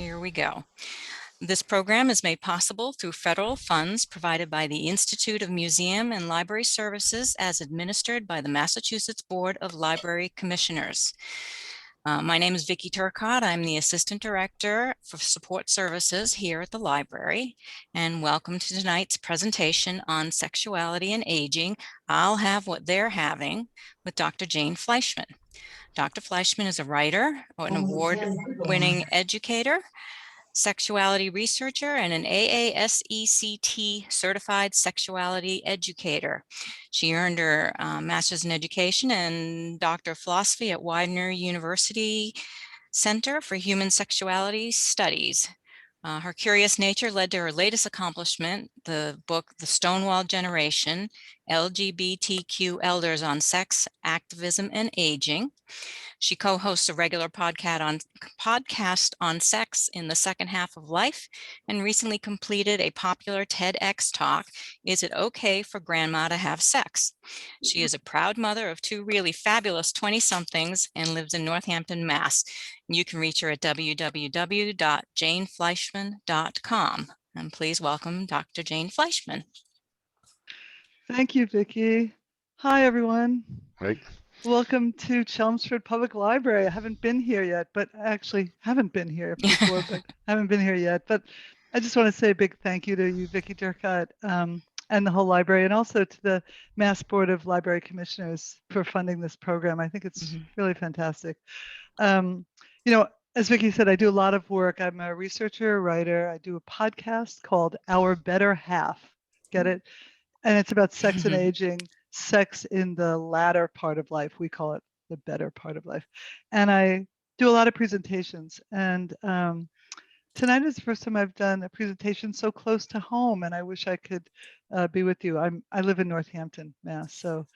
Here we go. This program is made possible through federal funds provided by the Institute of Museum and Library Services as administered by the Massachusetts Board of Library Commissioners. My name is Vicki Turcott. I'm the Assistant Director for Support Services here at the library, and welcome to tonight's presentation on sexuality and aging. I'll have what they're having with Dr. Jane Fleishman. Dr. Fleishman is a writer, an award-winning educator, sexuality researcher, and an AASECT certified sexuality educator. She earned her master's in education and doctor of philosophy at Widener University Center for Human Sexuality Studies. Her curious nature led to her latest accomplishment, the book, The Stonewall Generation, LGBTQ Elders on Sex, Activism, and Aging. She co-hosts a regular podcast on sex in the second half of life and recently completed a popular TEDx talk, Is It Okay for Grandma to Have Sex? She is a proud mother of two really fabulous 20-somethings and lives in Northampton, Mass. You can reach her at www.janefleishman.com. And please welcome Dr. Jane Fleishman. Thank you, Vicki. Hi, everyone. Right. Welcome to Chelmsford Public Library. I haven't been here yet, but actually haven't been here before, but haven't been here yet. But I just want to say a big thank you to you, Vicki Turcott, and the whole library, and also to the Mass Board of Library Commissioners for funding this program. I think it's really fantastic. You know, as Vicki said, I do a lot of work. I'm a researcher, writer. I do a podcast called Our Better Half. Get it? And it's about sex and aging, sex in the latter part of life. We call it the better part of life. And I do a lot of presentations. And tonight is the first time I've done a presentation so close to home. And I wish I could be with you. I live in Northampton, Mass, so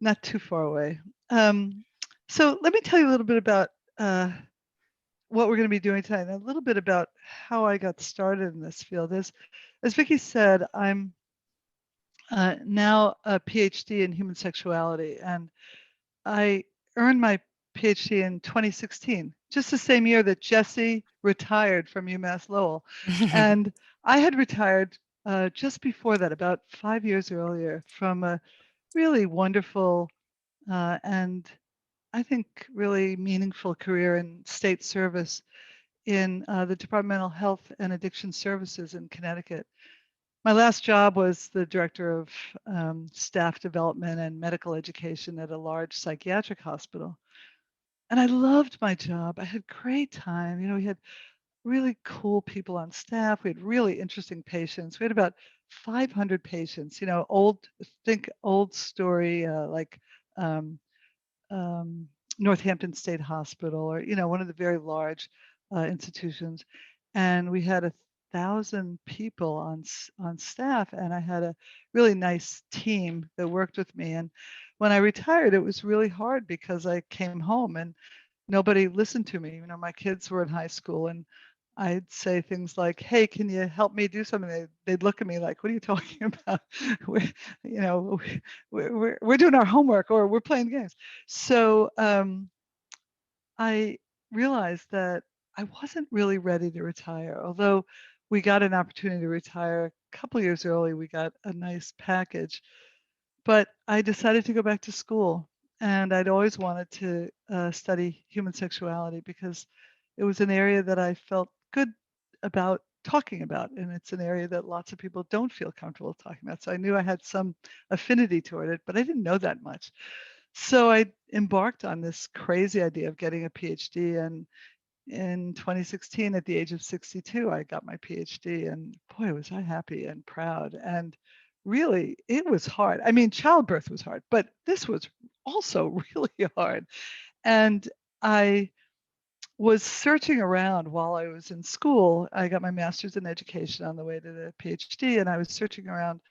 not too far away. So let me tell you a little bit about what we're going to be doing tonight, and a little bit about how I got started in this field. As Vicki said, I'm now a PhD in human sexuality, and I earned my PhD in 2016, just the same year that Jesse retired from UMass Lowell. And I had retired just before that, about 5 years earlier, from a really wonderful and I think really meaningful career in state service in the Department of Health and Addiction Services in Connecticut. My last job was the director of staff development and medical education at a large psychiatric hospital. And I loved my job. I had great time. You know, we had really cool people on staff. We had really interesting patients. We had about 500 patients, you know, old story, like Northampton State Hospital, or, you know, one of the very large institutions. And we had 1,000 people on staff, and I had a really nice team that worked with me. And when I retired, it was really hard because I came home and nobody listened to me. You know, my kids were in high school, and I'd say things like, "Hey, can you help me do something?" They'd look at me like, "What are you talking about? We're, you know, we're doing our homework, or we're playing games." So I realized that I wasn't really ready to retire, although we got an opportunity to retire a couple years early. We got a nice package, but I decided to go back to school, and I'd always wanted to study human sexuality because it was an area that I felt good about talking about, and it's an area that lots of people don't feel comfortable talking about. So I knew I had some affinity toward it, but I didn't know that much. So I embarked on this crazy idea of getting a PhD, and in 2016, at the age of 62, I got my PhD, and boy, was I happy and proud. And really, it was hard. I mean, childbirth was hard, but this was also really hard. And I was searching around while I was in school. I got my master's in education on the way to the PhD, and I was searching around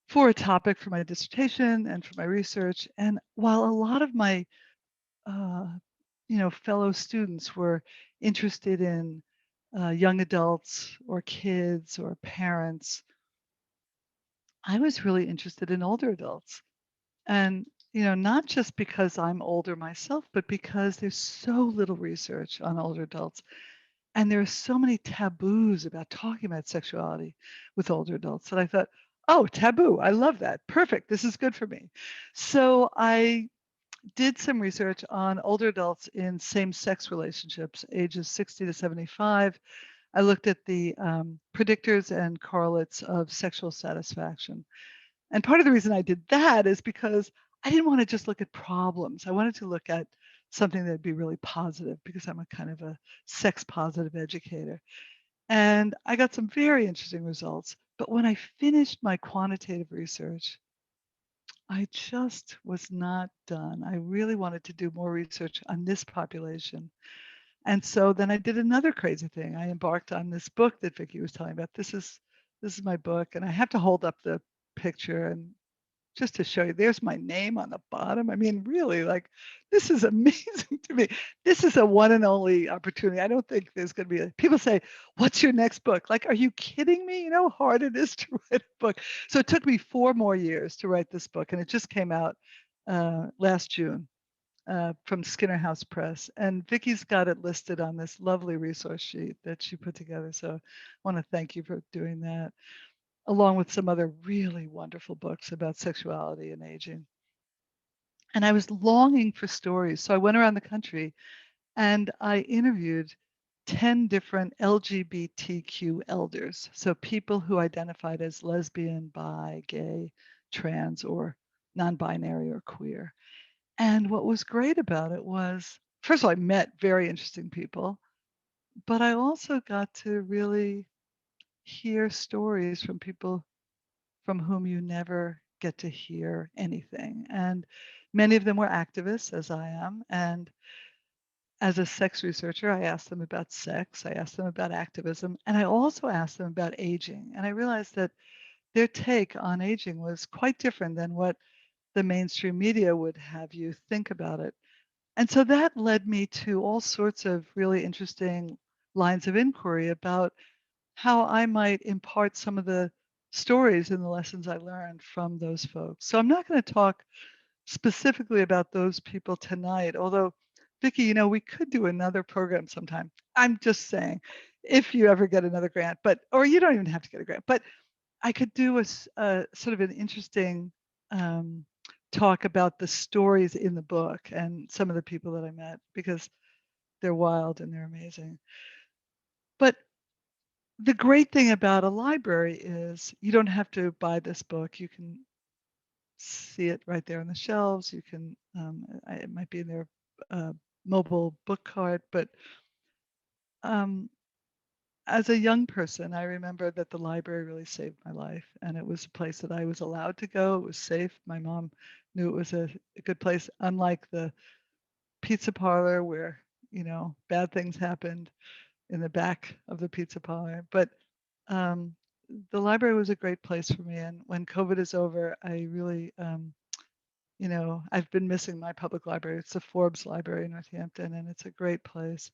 for a topic for my dissertation and for my research. And while a lot of my you know, fellow students were interested in young adults or kids or parents, I was really interested in older adults. And, you know, not just because I'm older myself, but because there's so little research on older adults. And there are so many taboos about talking about sexuality with older adults that I thought, oh, taboo. I love that. Perfect. This is good for me. So I did some research on older adults in same sex relationships, ages 60 to 75. I looked at the predictors and correlates of sexual satisfaction. And part of the reason I did that is because I didn't want to just look at problems. I wanted to look at something that'd be really positive because I'm a kind of a sex positive educator. And I got some very interesting results. But when I finished my quantitative research, I just was not done. I really wanted to do more research on this population. And so then I did another crazy thing. I embarked on this book that Vicky was telling about. This is my book, and I have to hold up the picture and just to show you, there's my name on the bottom. I mean, really, like, this is amazing to me. This is a one and only opportunity. I don't think there's going to be people say, what's your next book? Like, are you kidding me? You know how hard it is to write a book. So it took me 4 more years to write this book, and it just came out last June from Skinner House Press. And Vicky's got it listed on this lovely resource sheet that she put together. So I want to thank you for doing that, along with some other really wonderful books about sexuality and aging. And I was longing for stories. So I went around the country and I interviewed 10 different LGBTQ elders. So people who identified as lesbian, bi, gay, trans, or non binary or queer. And what was great about it was, first of all, I met very interesting people, but I also got to really hear stories from people from whom you never get to hear anything. And many of them were activists, as I am. And as a sex researcher, I asked them about sex, I asked them about activism, and I also asked them about aging. And I realized that their take on aging was quite different than what the mainstream media would have you think about it. And so that led me to all sorts of really interesting lines of inquiry about how I might impart some of the stories and the lessons I learned from those folks. So I'm not going to talk specifically about those people tonight, although Vicki, you know, we could do another program sometime. I'm just saying, if you ever get another grant, but or you don't even have to get a grant, but I could do a sort of an interesting um, talk about the stories in the book and some of the people that I met because they're wild and they're amazing. But the great thing about a library is you don't have to buy this book. You can see it right there on the shelves. You can, it might be in their mobile book cart, but um, as a young person, I remember that the library really saved my life. And it was a place that I was allowed to go. It was safe. My mom knew it was a good place, unlike the pizza parlor where, you know, bad things happened in the back of the pizza parlor. But um, the library was a great place for me. And when COVID is over, I really, you know, I've been missing my public library. It's the Forbes Library in Northampton, and it's a great place.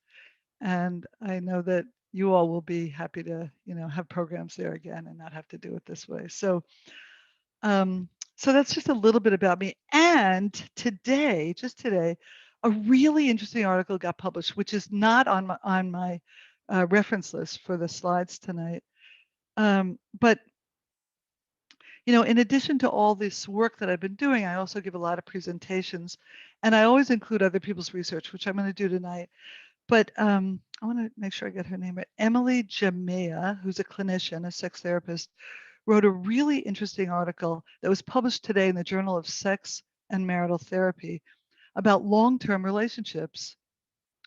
And I know that you all will be happy to, you know, have programs there again and not have to do it this way. So, um, so that's just a little bit about me. And today, just today, a really interesting article got published, which is not on my reference list for the slides tonight. But you know, in addition to all this work that I've been doing, I also give a lot of presentations, and I always include other people's research, which I'm going to do tonight. But I want to make sure I get her name right. Emily Jamea, who's a clinician, a sex therapist, wrote a really interesting article that was published today in the Journal of Sex and Marital Therapy about long-term relationships,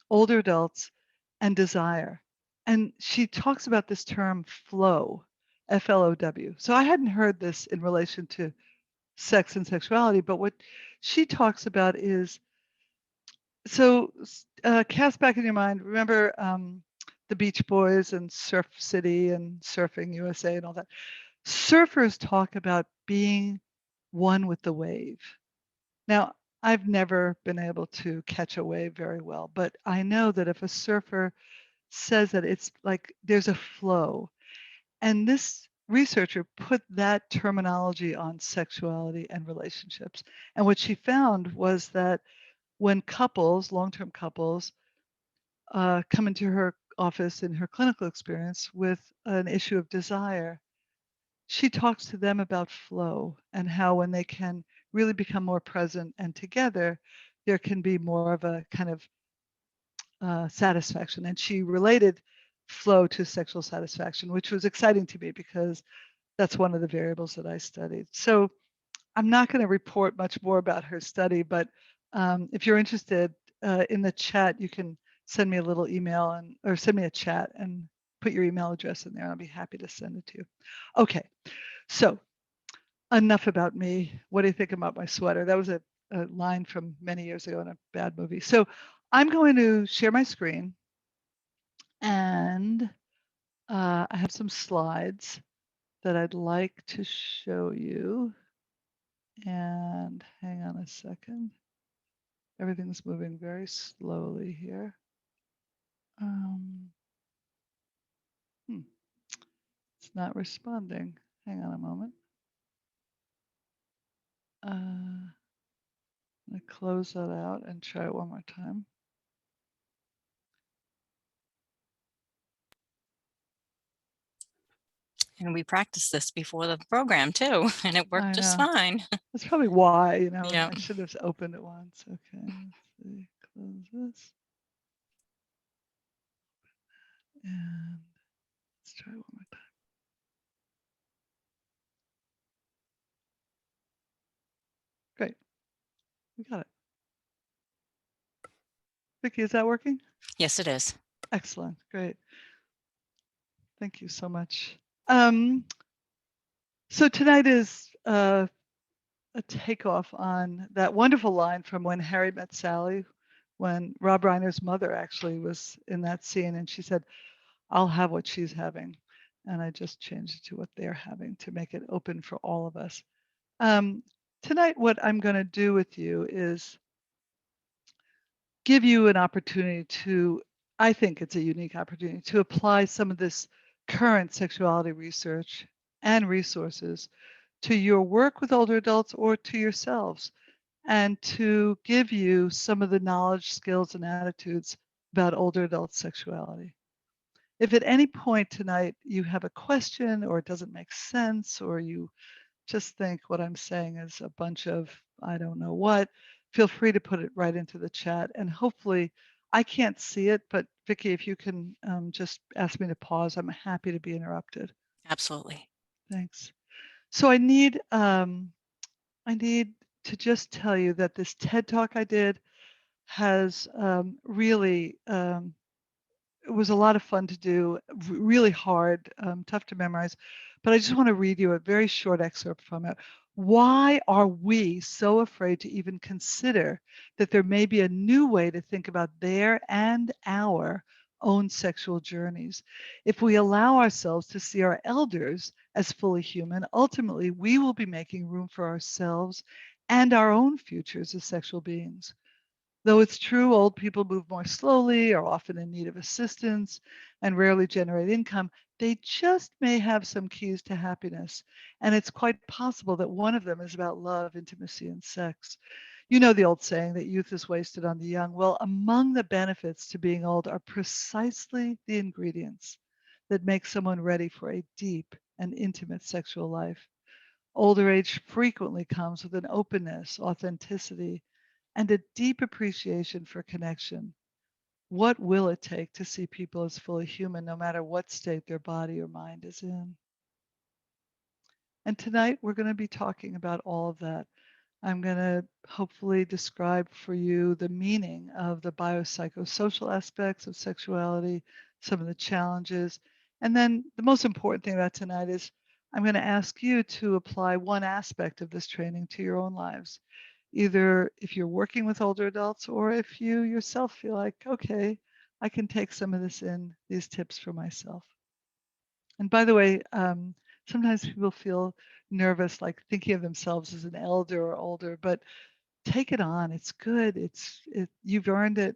older adults, and desire. And she talks about this term flow, FLOW. So I hadn't heard this in relation to sex and sexuality, but what she talks about is so cast back in your mind, remember the Beach Boys and Surf City and Surfing USA and all that. Surfers talk about being one with the wave. Now, I've never been able to catch a wave very well, but I know that if a surfer says that it's like there's a flow, and this researcher put that terminology on sexuality and relationships. And what she found was that when couples, long term couples, come into her office in her clinical experience with an issue of desire. She talks to them about flow and how when they can really become more present and together, there can be more of a kind of satisfaction. And she related flow to sexual satisfaction, which was exciting to me because that's one of the variables that I studied. So I'm not going to report much more about her study, but if you're interested in the chat, you can send me a little email and or send me a chat and put your email address in there. And I'll be happy to send it to you. Okay, so enough about me. What do you think about my sweater? That was a line from many years ago in a bad movie. So I'm going to share my screen and I have some slides that I'd like to show you. And hang on a second. Everything's moving very slowly here. Um, it's not responding. Hang on a moment. I'm gonna close that out and try it one more time. And we practiced this before the program too, and it worked I just know. fine. That's probably why, Yeah. I should have opened it once. Okay, let's see, close this. And let's try it one more time. Great, we got it. Vicki, is that working? Yes, it is. Excellent, great. Thank you so much. So tonight is a takeoff on that wonderful line from When Harry Met Sally, when Rob Reiner's mother actually was in that scene, and she said, "I'll have what she's having," and I just changed it to what they're having to make it open for all of us. Um, Tonight, what I'm going to do with you is give you an opportunity to, I think it's a unique opportunity to apply some of this current sexuality research and resources to your work with older adults or to yourselves, and to give you some of the knowledge, skills, and attitudes about older adult sexuality. If at any point tonight you have a question or it doesn't make sense, or you just think what I'm saying is a bunch of I don't know what, feel free to put it right into the chat. And hopefully, I can't see it, but Vicki, if you can just ask me to pause, I'm happy to be interrupted. Absolutely. Thanks. So I need to just tell you that this TED talk I did has really it was a lot of fun to do, really hard, tough to memorize. But I just want to read you a very short excerpt from it. Why are we so afraid to even consider that there may be a new way to think about their and our own sexual journeys? If we allow ourselves to see our elders as fully human, ultimately we will be making room for ourselves and our own futures as sexual beings. Though it's true old people move more slowly, are often in need of assistance, and rarely generate income, they just may have some keys to happiness. And it's quite possible that one of them is about love, intimacy, and sex. You know the old saying that youth is wasted on the young. Well, among the benefits to being old are precisely the ingredients that make someone ready for a deep and intimate sexual life. Older age frequently comes with an openness, authenticity, and a deep appreciation for connection. What will it take to see people as fully human, no matter what state their body or mind is in? And tonight we're going to be talking about all of that. I'm going to hopefully describe for you the meaning of the biopsychosocial aspects of sexuality, some of the challenges. And then the most important thing about tonight is I'm going to ask you to apply one aspect of this training to your own lives. Either if you're working with older adults or if you yourself feel like, okay, I can take some of this in, these tips for myself. And by the way, sometimes people feel nervous, like thinking of themselves as an elder or older, but take it on. It's good. You've earned it.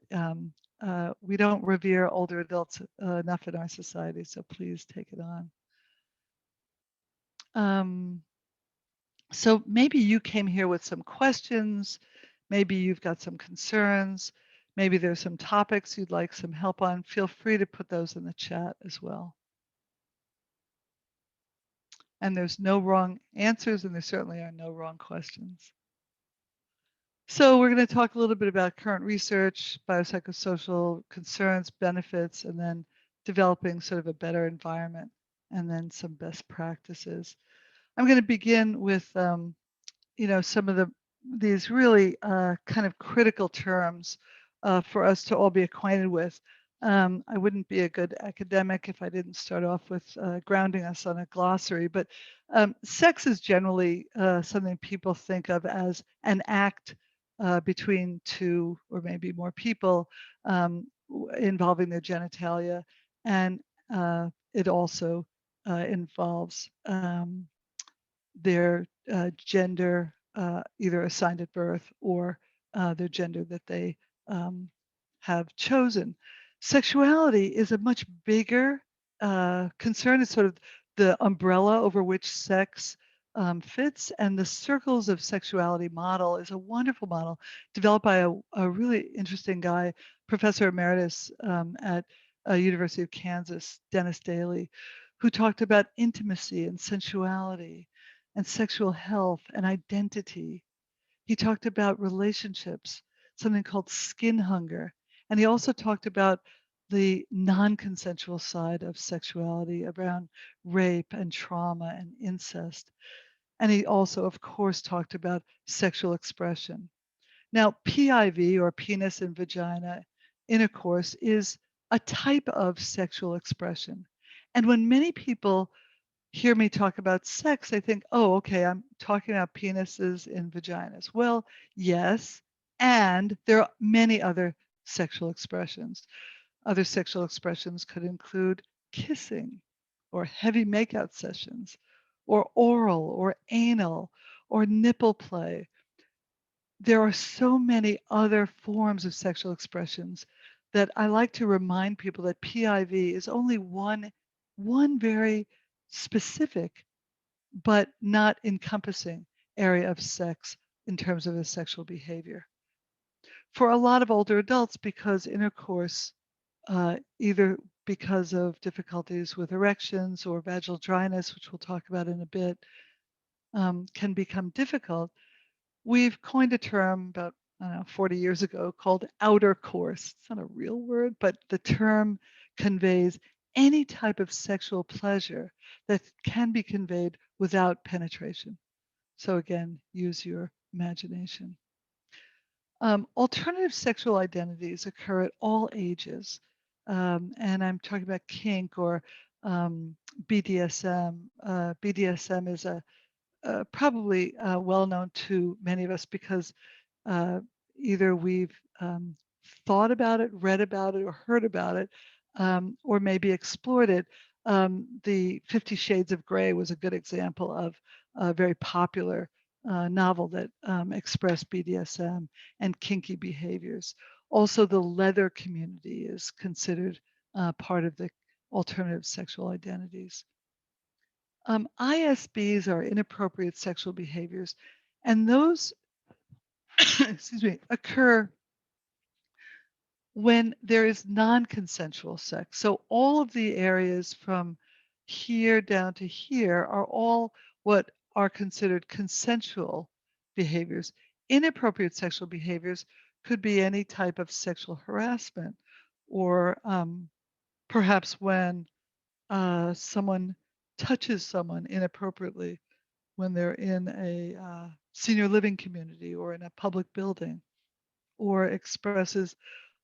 We don't revere older adults enough in our society, so please take it on. So maybe you came here with some questions. Maybe you've got some concerns. Maybe there's some topics you'd like some help on. Feel free to put those in the chat as well. And there's no wrong answers, and there certainly are no wrong questions. So we're going to talk a little bit about current research, biopsychosocial concerns, benefits, and then developing sort of a better environment, and then some best practices. I'm going to begin with some of these really kind of critical terms for us to all be acquainted with. I wouldn't be a good academic if I didn't start off with grounding us on a glossary, but sex is generally something people think of as an act between two or maybe more people involving their genitalia, and it also involves their gender, either assigned at birth or their gender that they um, have chosen. Sexuality is a much bigger concern. It's sort of the umbrella over which sex fits, and the Circles of Sexuality model is a wonderful model developed by a really interesting guy, Professor Emeritus at University of Kansas, Dennis Daly, who talked about intimacy and sensuality and sexual health and identity. He talked about relationships, something called skin hunger. And he also talked about the non consensual side of sexuality around rape and trauma and incest. And he also, of course, talked about sexual expression. Now, PIV, or penis and vagina intercourse, is a type of sexual expression. And when many people hear me talk about sex, they think, oh, okay, I'm talking about penises and vaginas. Well, yes, and there are many other sexual expressions. Other sexual expressions could include kissing or heavy makeout sessions or oral or anal or nipple play. There are so many other forms of sexual expressions that I like to remind people that PIV is only one very specific but not encompassing area of sex in terms of the sexual behavior. For a lot of older adults, because intercourse, either because of difficulties with erections or vaginal dryness, which we'll talk about in a bit, can become difficult, we've coined a term about, I don't know, 40 years ago called outer course. It's not a real word, but the term conveys any type of sexual pleasure that can be conveyed without penetration. So again, use your imagination. Alternative sexual identities occur at all ages. And I'm talking about kink or BDSM. BDSM is probably well known to many of us because uh, either we've thought about it, read about it, or heard about it, or maybe explored it. The 50 Shades of Grey was a good example of a very popular novel that expressed BDSM and kinky behaviors. Also, the leather community is considered part of the alternative sexual identities. ISBs are inappropriate sexual behaviors, and those excuse me, occur when there is non-consensual sex. So all of the areas from here down to here are all what are considered consensual behaviors. Inappropriate sexual behaviors could be any type of sexual harassment, or perhaps when someone touches someone inappropriately when they're in a senior living community or in a public building, or expresses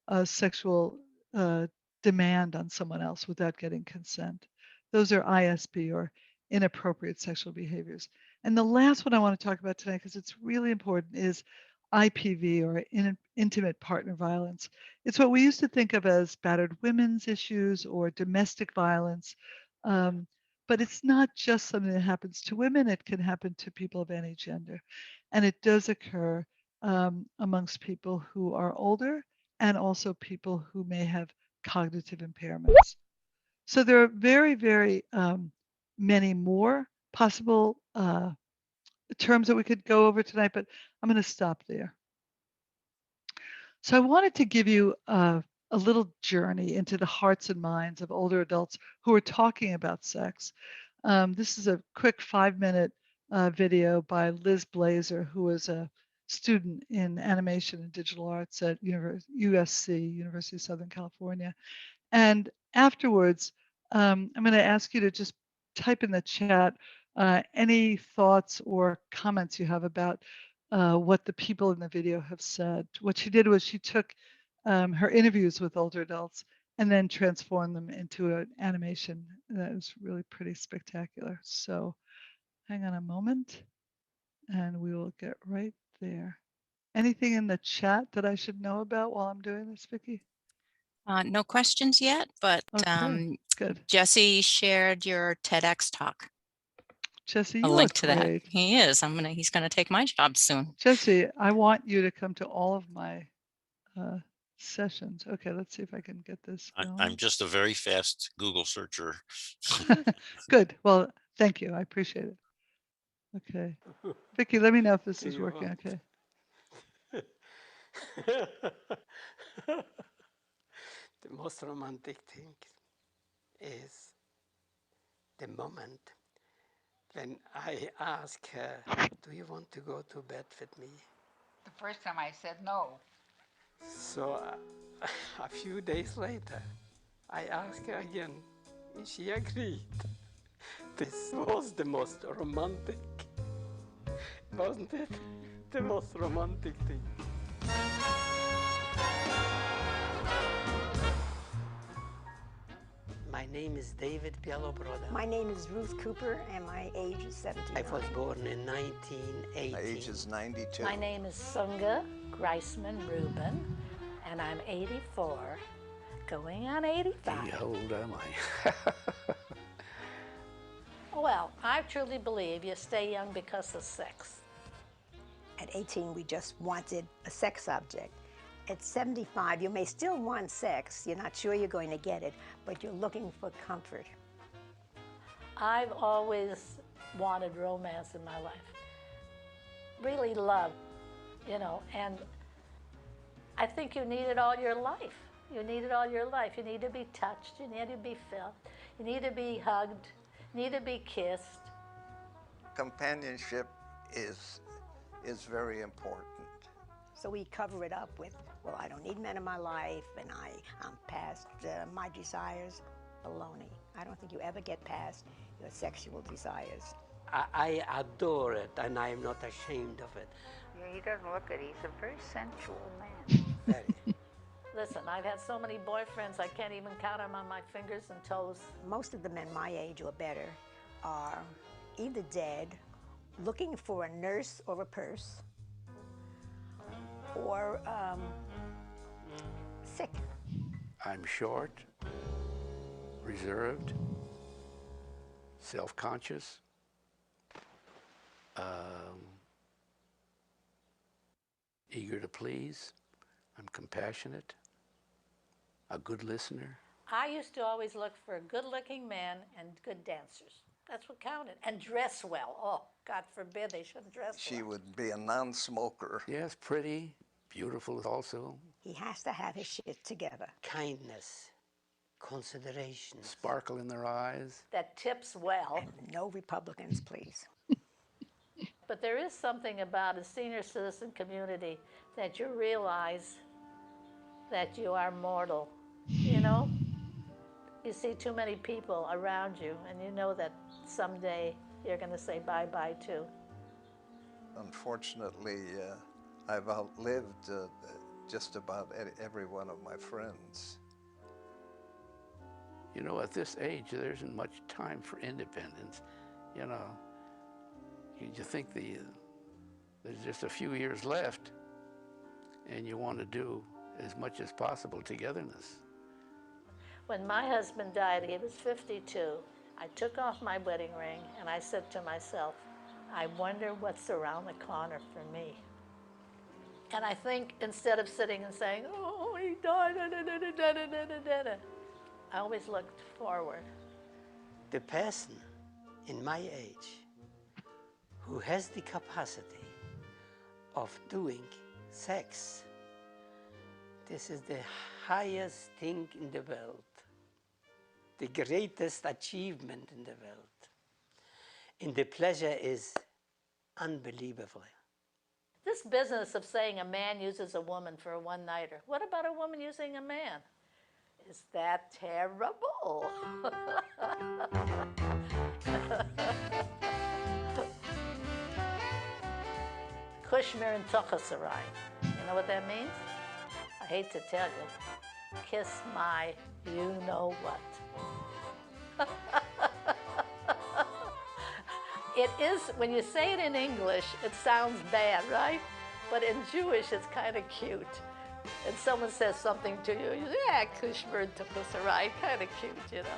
a sexual uh, demand on someone else without getting consent. Those are ISB, or inappropriate sexual behaviors. And the last one I want to talk about tonight, because it's really important, is IPV, or intimate partner violence. It's what we used to think of as battered women's issues or domestic violence. Um, but it's not just something that happens to women, it can happen to people of any gender. And it does occur amongst people who are older and also people who may have cognitive impairments. So there are very, very many more possible terms that we could go over tonight, but I'm going to stop there. So I wanted to give you a little journey into the hearts and minds of older adults who are talking about sex. This is a quick 5-minute video by Liz Blazer, who is a student in animation and digital arts at USC, University of Southern California. And afterwards, I'm going to ask you to just type in the chat any thoughts or comments you have about what the people in the video have said. What she did was she took her interviews with older adults and then transformed them into an animation that was really pretty spectacular. So hang on a moment and we will get right there. Anything in the chat that I should know about while I'm doing this, Vicki? No questions yet, but Okay, good. Jesse shared your TEDx talk, Jesse, a you are link to that. great. He's gonna take my job soon. Jesse, I want you to come to all of my sessions. Okay, let's see if I can get this I'm going. just a very fast Google searcher. Good. Well, thank you. I appreciate it. Okay. Vicki, let me know if this is working okay. The most romantic thing is the moment when I ask her, do you want to go to bed with me? The first time I said no. So a few days later, I asked her again, and she agreed. This was the most romantic, wasn't it? The most romantic thing. My name is David Bielobroda. My name is Ruth Cooper, and my age is 79. I was born in 1980. My age is 92. My name is Sunga Greisman Rubin, and I'm 84, going on 85. How old am I? Well, I truly believe you stay young because of sex. At 18, we just wanted a sex object. At 75, you may still want sex. You're not sure you're going to get it, but you're looking for comfort. I've always wanted romance in my life. Really love, and I think you need it all your life. You need it all your life. You need to be touched. You need to be felt. You need to be hugged. You need to be kissed. Companionship is very important. So we cover it up with, well, I don't need men in my life, and I'm past my desires. Baloney. I don't think you ever get past your sexual desires. I adore it, and I'm not ashamed of it. Yeah, he doesn't look it. He's a very sensual man. Very. Listen, I've had so many boyfriends, I can't even count them on my fingers and toes. Most of the men my age or better are either dead, looking for a nurse or a purse, or sick. I'm short, reserved, self-conscious, eager to please. I'm compassionate, a good listener. I used to always look for a good-looking man and good dancers. That's what counted. And dress well. Oh, God forbid they shouldn't dress well. She would be a non-smoker. Yes, pretty, beautiful also. He has to have his shit together. Kindness, consideration. Sparkle in their eyes. That tips well. And no Republicans, please. But there is something about a senior citizen community that you realize that you are mortal, You see too many people around you, and you know that someday you're going to say bye-bye too. Unfortunately, I've outlived just about every one of my friends. At this age, there isn't much time for independence. You think there's just a few years left, and you want to do as much as possible togetherness. When my husband died, he was 52. I took off my wedding ring, and I said to myself, I wonder what's around the corner for me. And I think instead of sitting and saying, oh, he died, I always looked forward. The person in my age who has the capacity of doing sex This is the highest thing in the world, the greatest achievement in the world. And the pleasure is unbelievable. This business of saying a man uses a woman for a one-nighter, what about a woman using a man? Is that terrible? Kushmir and Tuchasarai. You know what that means? I hate to tell you. Kiss my you-know-what. It is, when you say it in English, it sounds bad, right? But in Jewish, it's kind of cute. And someone says something to you, you say, yeah, Kushmir and Tuchasarai, kind of cute, you know.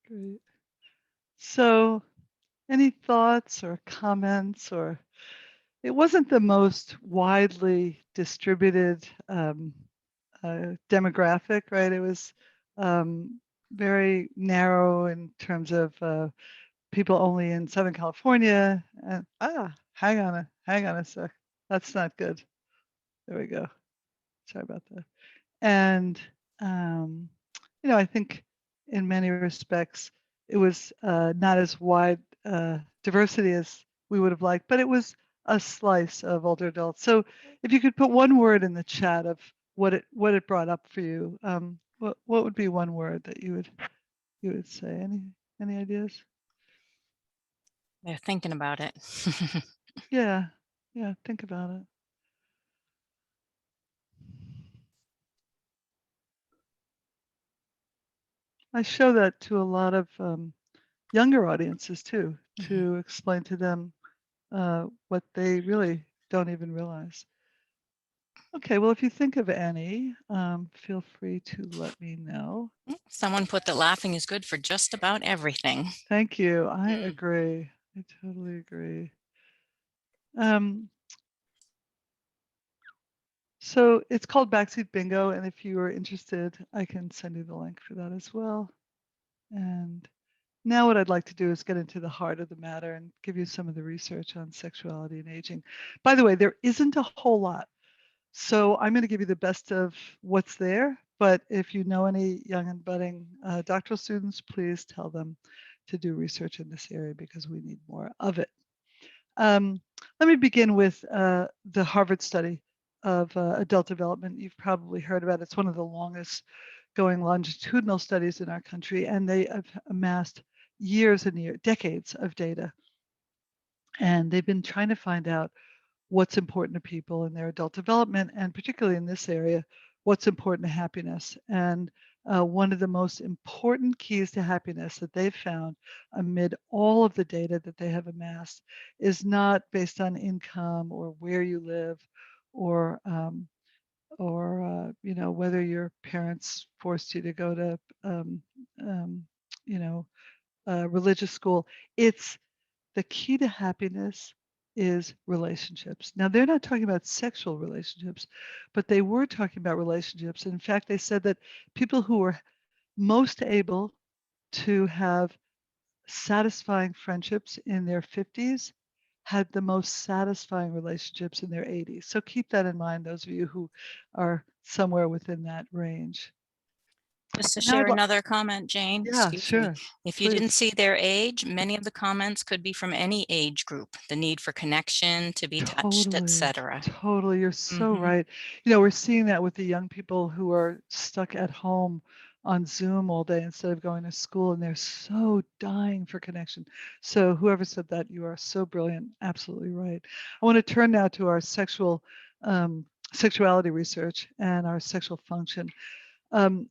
Great. So, any thoughts or comments, or it wasn't the most widely distributed demographic, right? It was very narrow in terms of people only in Southern California. And hang on a sec. That's not good. There we go. Sorry about that. And I think in many respects it was not as wide diversity as we would have liked, but it was a slice of older adults. So if you could put one word in the chat of what it brought up for you, what would be one word that you would say? Any ideas? They're thinking about it. Yeah, think about it. I show that to a lot of younger audiences too, to explain to them what they really don't even realize. Okay, well, if you think of any, feel free to let me know. Someone put that laughing is good for just about everything. Thank you. I agree. I totally agree. So it's called Backseat Bingo, and if you are interested, I can send you the link for that as well. And now what I'd like to do is get into the heart of the matter and give you some of the research on sexuality and aging. By the way, there isn't a whole lot. So I'm going to give you the best of what's there. But if you know any young and budding doctoral students, please tell them to do research in this area because we need more of it. Let me begin with the Harvard study of adult development. You've probably heard about it. It's one of the longest going longitudinal studies in our country, and they have amassed years and years, decades of data. And they've been trying to find out what's important to people in their adult development, and particularly in this area, what's important to happiness. And one of the most important keys to happiness that they've found amid all of the data that they have amassed is not based on income or where you live or whether your parents forced you to go to religious school. It's the key to happiness is relationships. Now, they're not talking about sexual relationships, but they were talking about relationships. In fact, they said that people who were most able to have satisfying friendships in their 50s had the most satisfying relationships in their 80s. So keep that in mind, those of you who are somewhere within that range. Just to Now share another comment, Jane, Yeah, excuse me. sure. If you didn't Please. see their age, many of the comments could be from any age group, the need for connection, to be touched, etc. Totally. You're so right. We're seeing that with the young people who are stuck at home on Zoom all day instead of going to school, and they're so dying for connection. So whoever said that, you are so brilliant. Absolutely right. I want to turn now to our sexual sexuality research and our sexual function. Um,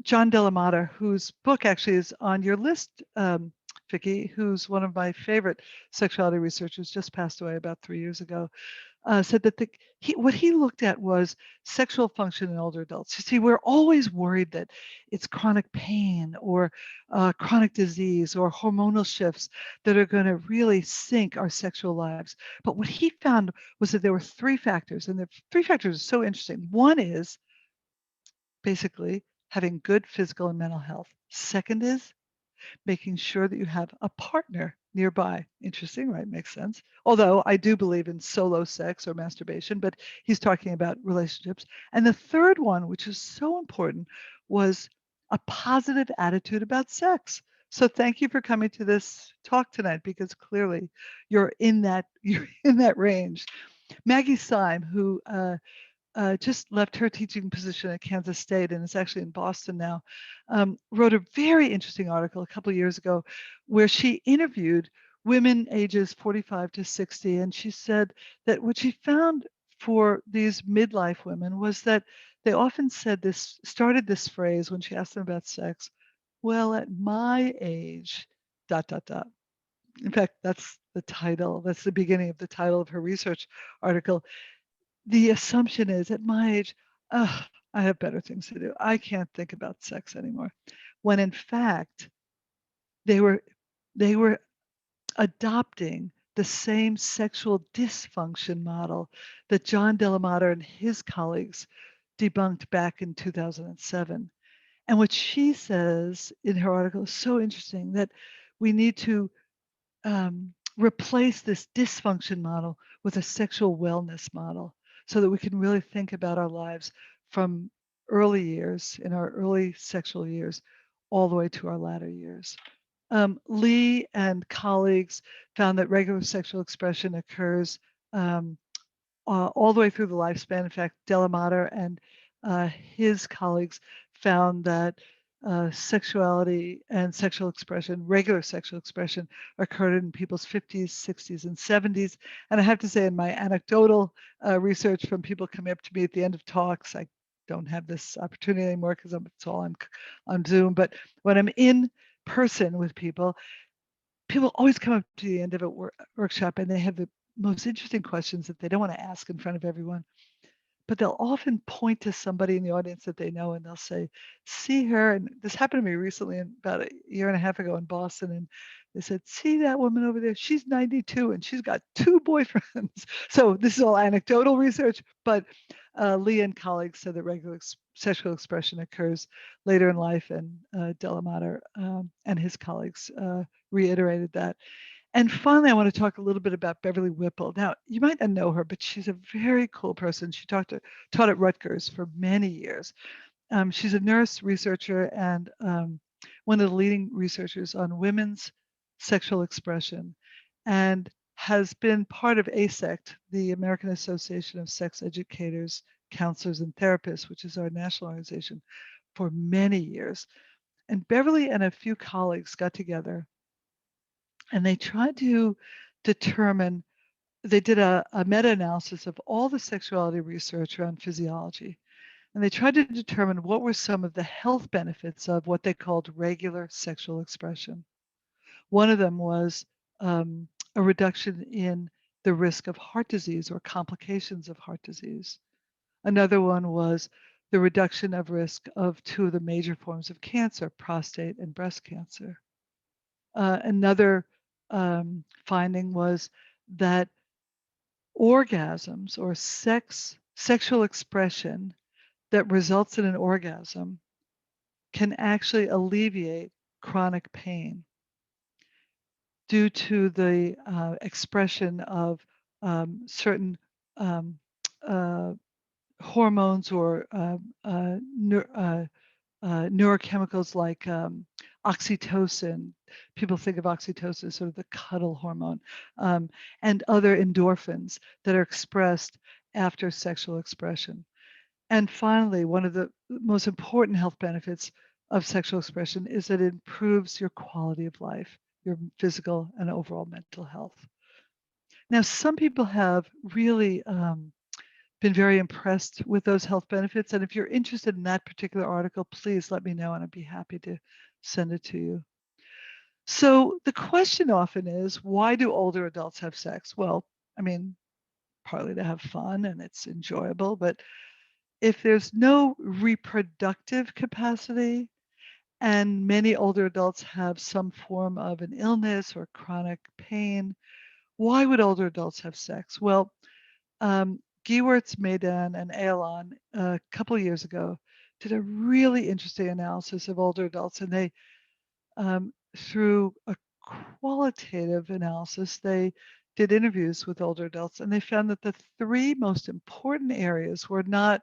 John Delamata, whose book actually is on your list, Vicki, who's one of my favorite sexuality researchers, just passed away about 3 years ago, said that what he looked at was sexual function in older adults. You see, we're always worried that it's chronic pain or chronic disease or hormonal shifts that are going to really sink our sexual lives. But what he found was that there were 3 factors, and the 3 factors are so interesting. One is basically having good physical and mental health. Second is making sure that you have a partner nearby. Interesting, right? Makes sense. Although I do believe in solo sex or masturbation, but he's talking about relationships. And the third one, which is so important, was a positive attitude about sex. So thank you for coming to this talk tonight, because clearly you're in that range. Maggie Syme, who just left her teaching position at Kansas State and is actually in Boston now, wrote a very interesting article a couple of years ago where she interviewed women ages 45 to 60. And she said that what she found for these midlife women was that they often started this phrase when she asked them about sex, well, at my age, dot, dot, dot. In fact, that's the title. That's the beginning of the title of her research article. The assumption is at my age, I have better things to do. I can't think about sex anymore. When in fact, they were adopting the same sexual dysfunction model that John Delamata and his colleagues debunked back in 2007. And what she says in her article is so interesting, that we need to replace this dysfunction model with a sexual wellness model so that we can really think about our lives from early years, in our early sexual years, all the way to our latter years. Lee and colleagues found that regular sexual expression occurs all the way through the lifespan. In fact, Delamata and his colleagues found that sexuality and sexual expression, regular sexual expression, occurred in people's 50s, 60s, and 70s. And I have to say, in my anecdotal research from people coming up to me at the end of talks, I don't have this opportunity anymore because it's all on Zoom. But when I'm in person with people always come up to the end of a workshop and they have the most interesting questions that they don't want to ask in front of everyone. But they'll often point to somebody in the audience that they know and they'll say, see her. And this happened to me recently, about a year and a half ago in Boston. And they said, see that woman over there? She's 92 and she's got 2 boyfriends. So this is all anecdotal research, but Lee and colleagues said that regular sexual expression occurs later in life, and Delamata and his colleagues reiterated that. And finally, I want to talk a little bit about Beverly Whipple. Now, you might not know her, but she's a very cool person. She taught at Rutgers for many years. She's a nurse researcher and one of the leading researchers on women's sexual expression, and has been part of ASECT, the American Association of Sex Educators, Counselors, and Therapists, which is our national organization, for many years. And Beverly and a few colleagues got together and they tried to determine, they did a meta-analysis of all the sexuality research around physiology. And they tried to determine what were some of the health benefits of what they called regular sexual expression. One of them was a reduction in the risk of heart disease or complications of heart disease. Another one was the reduction of risk of 2 of the major forms of cancer, prostate and breast cancer. Another finding was that orgasms or sexual expression that results in an orgasm can actually alleviate chronic pain due to the expression of certain hormones or neurochemicals like oxytocin. People think of oxytocin as sort of the cuddle hormone, and other endorphins that are expressed after sexual expression. And finally, one of the most important health benefits of sexual expression is that it improves your quality of life, your physical and overall mental health. Now, some people have really been very impressed with those health benefits. And if you're interested in that particular article, please let me know and I'd be happy to send it to you. So the question often is, why do older adults have sex? Well, I mean, partly to have fun and it's enjoyable, but if there's no reproductive capacity, and many older adults have some form of an illness or chronic pain, why would older adults have sex? Well, Gewirtz, Madan, and Aylon a couple years ago did a really interesting analysis of older adults, and they, through a qualitative analysis, they did interviews with older adults, and they found that the three most important areas were not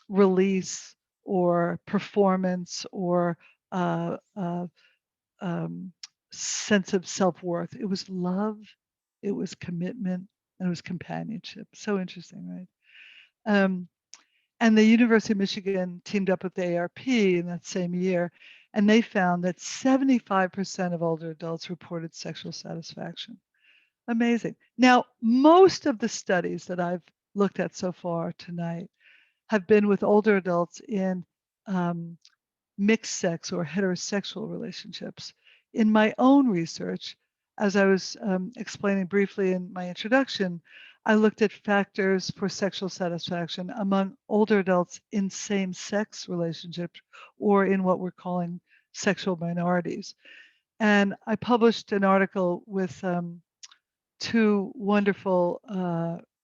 release or performance or uh, uh, um, sense of self-worth. It was love, it was commitment, and it was companionship. So interesting, right? And the University of Michigan teamed up with the ARP in that same year, and they found that 75% of older adults reported sexual satisfaction. Amazing. Now, most of the studies that I've looked at so far tonight have been with older adults in mixed sex or heterosexual relationships. In my own research, as I was explaining briefly in my introduction, I looked at factors for sexual satisfaction among older adults in same-sex relationships or in what we're calling sexual minorities. And I published an article with two wonderful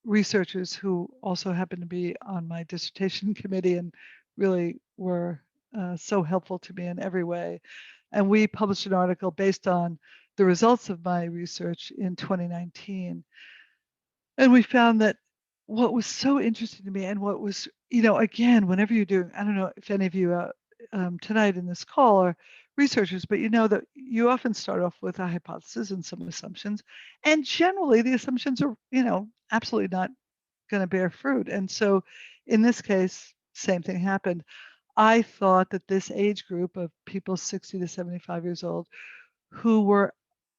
researchers who also happen to be on my dissertation committee and really were so helpful to me in every way. And we published an article based on the results of my research in 2019. And we found that what was so interesting to me and what was, again, whenever you're doing, I don't know if any of you tonight in this call are researchers, but you know that you often start off with a hypothesis and some assumptions. And generally the assumptions are, absolutely not going to bear fruit. And so in this case, same thing happened. I thought that this age group of people 60 to 75 years old who were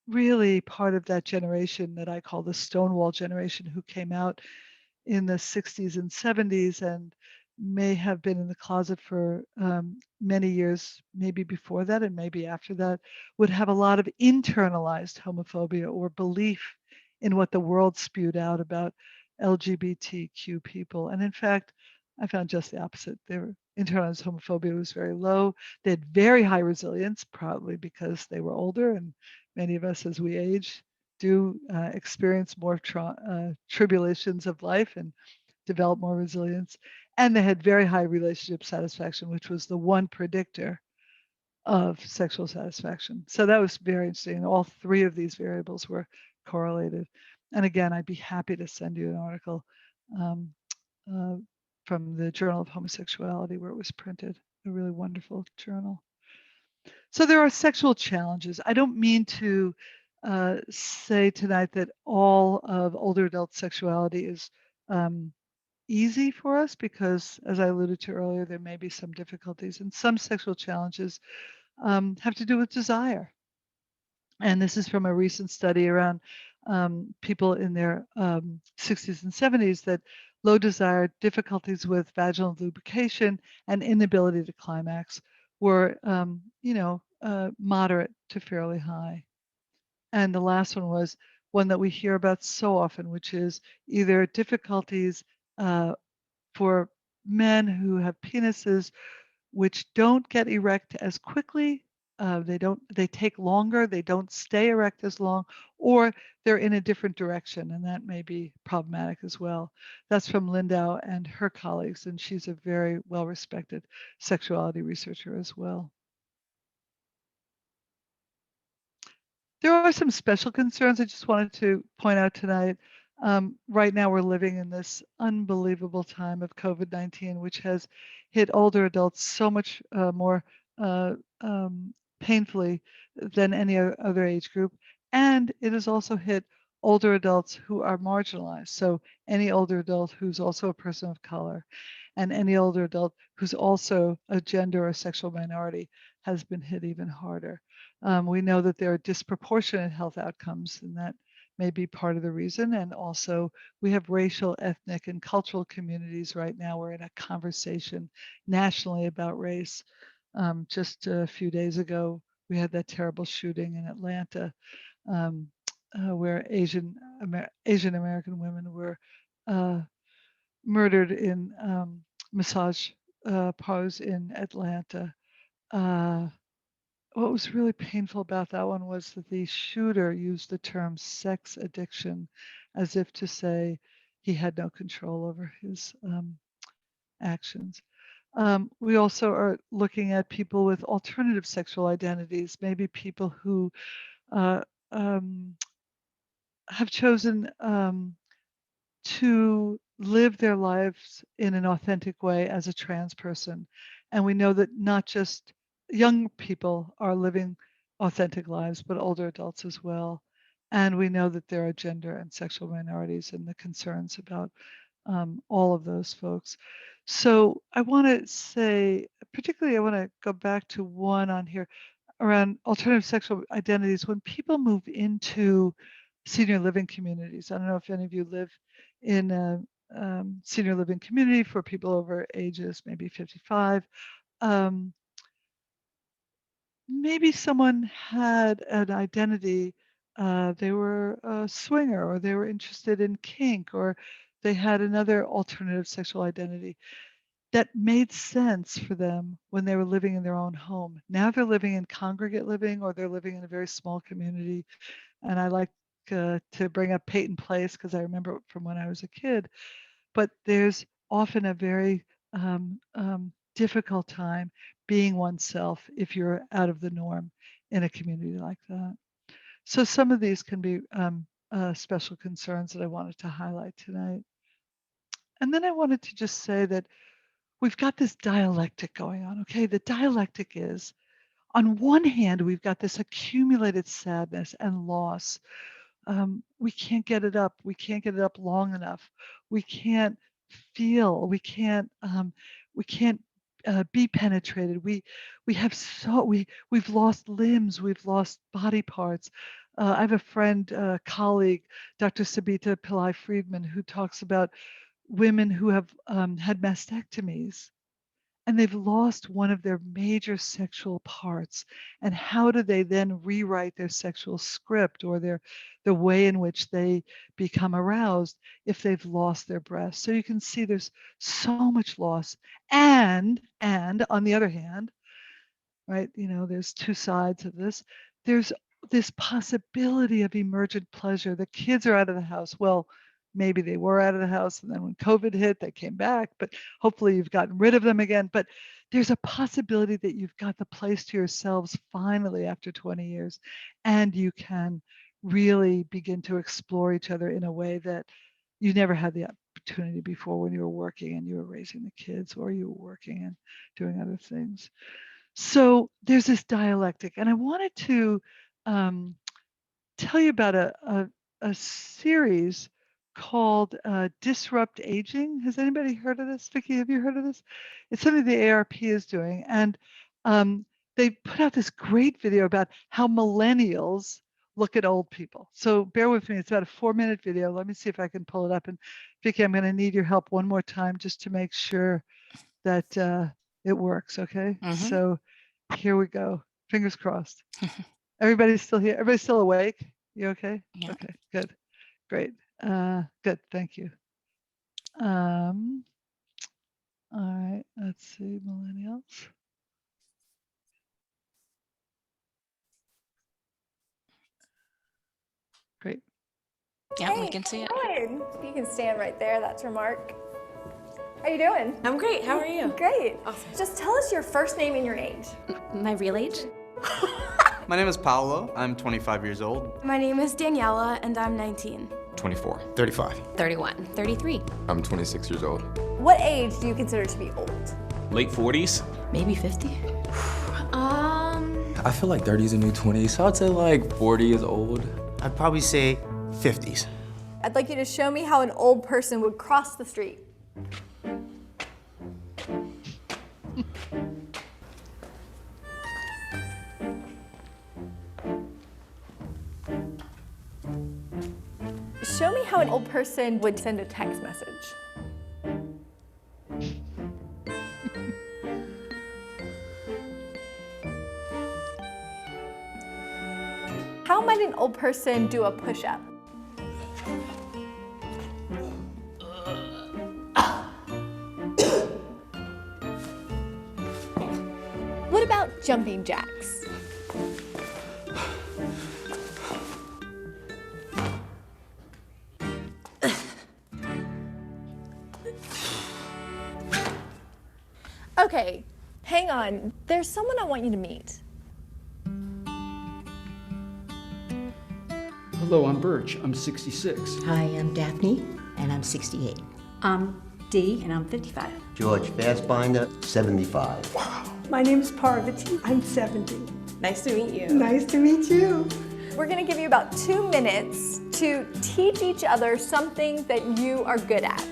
really part of that generation that I call the Stonewall generation, who came out in the 60s and 70s and may have been in the closet for many years, maybe before that and maybe after that, would have a lot of internalized homophobia or belief in what the world spewed out about LGBTQ people. And in fact, I found just the opposite. Their internalized homophobia was very low. They had very high resilience, probably because they were older, and many of us as we age do experience more tribulations of life and develop more resilience. And they had very high relationship satisfaction, which was the one predictor of sexual satisfaction. So that was very interesting. All three of these variables were correlated. And again, I'd be happy to send you an article um, uh, from the Journal of Homosexuality where it was printed, a really wonderful journal. So there are sexual challenges. I don't mean to say tonight that all of older adult sexuality is easy for us because, as I alluded to earlier, there may be some difficulties, and some sexual challenges have to do with desire. And this is from a recent study around people in their 60s and 70s that low desire, difficulties with vaginal lubrication, and inability to climax were, moderate to fairly high. And the last one was one that we hear about so often, which is either difficulties for men who have penises which don't get erect as quickly. They take longer, they don't stay erect as long, or they're in a different direction, and that may be problematic as well. That's from Lindau and her colleagues, and she's a very well-respected sexuality researcher as well. There are some special concerns I just wanted to point out tonight. Right now, we're living in this unbelievable time of COVID-19, which has hit older adults so much more painfully than any other age group. And it has also hit older adults who are marginalized. So any older adult who's also a person of color and any older adult who's also a gender or sexual minority has been hit even harder. We know that there are disproportionate health outcomes, and that may be part of the reason. And also we have racial, ethnic, and cultural communities right now. We're in a conversation nationally about race. Just a few days ago, we had that terrible shooting in Atlanta, where Asian American women were murdered in massage parlors in Atlanta. What was really painful about that one was that the shooter used the term sex addiction as if to say he had no control over his actions. We also are looking at people with alternative sexual identities, maybe people who uh, um, have chosen to live their lives in an authentic way as a trans person. And we know that not just young people are living authentic lives, but older adults as well. And we know that there are gender and sexual minorities and the concerns about all of those folks. So I want to say, particularly, I want to go back to one on here around alternative sexual identities. When people move into senior living communities, I don't know if any of you live in a senior living community for people over ages, maybe 55. Maybe someone had an identity, they were a swinger, or they were interested in kink, or they had another alternative sexual identity that made sense for them when they were living in their own home. Now they're living in congregate living, or they're living in a very small community. And I like to bring up Peyton Place because I remember it from when I was a kid. But there's often a very difficult time being oneself if you're out of the norm in a community like that. So some of these can be special concerns that I wanted to highlight tonight. And then I wanted to just say that we've got this dialectic going on, okay? The dialectic is, on one hand, we've got this accumulated sadness and loss. We can't get it up. We can't get it up long enough. We can't feel. We can't be penetrated. We've lost limbs. We've lost body parts. I have a friend, colleague, Dr. Sabita Pillai Friedman, who talks about women who have had mastectomies and they've lost one of their major sexual parts. And how do they then rewrite their sexual script or the way in which they become aroused if they've lost their breast? So you can see there's so much loss. And on the other hand, right, there's two sides of this. There's this possibility of emergent pleasure. The kids are out of the house. Well, maybe they were out of the house, and then when COVID hit, they came back, but hopefully you've gotten rid of them again. But there's a possibility that you've got the place to yourselves finally after 20 years, and you can really begin to explore each other in a way that you never had the opportunity before when you were working and you were raising the kids, or you were working and doing other things. So there's this dialectic, and I wanted to tell you about a series called Disrupt Aging. Has anybody heard of this? Vicki, have you heard of this? It's something the ARP is doing, and they put out this great video about how millennials look at old people. So bear with me, it's about a 4-minute video. Let me see if I can pull it up. And Vicki, I'm gonna need your help one more time just to make sure that it works, okay? So here we go, fingers crossed. Everybody's still here? Everybody's still awake? You okay? Yeah. Okay, good, great. Good, thank you. All right, let's see, millennials. Great. Yeah, we can see it. Good. You can stand right there. That's your mark. How you doing? I'm great. How are you? Great. Awesome. Just tell us your first name and your age. My real age? My name is Paolo. I'm 25 years old. My name is Daniela, and I'm 19. 24. 35. 31. 33. I'm 26 years old. What age do you consider to be old? Late 40s? Maybe 50. I feel like 30 is a new 20, so I'd say like 40 is old. I'd probably say 50s. I'd like you to show me how an old person would cross the street. Show me how an old person would send a text message. How might an old person do a push-up? What about jumping jacks? Okay, hang on. There's someone I want you to meet. Hello, I'm Birch. I'm 66. Hi, I'm Daphne, and I'm 68. I'm Dee, and I'm 55. George Fassbinder, 75. My name is Parvati. I'm 70. Nice to meet you. Nice to meet you. We're gonna give you about 2 minutes to teach each other something that you are good at.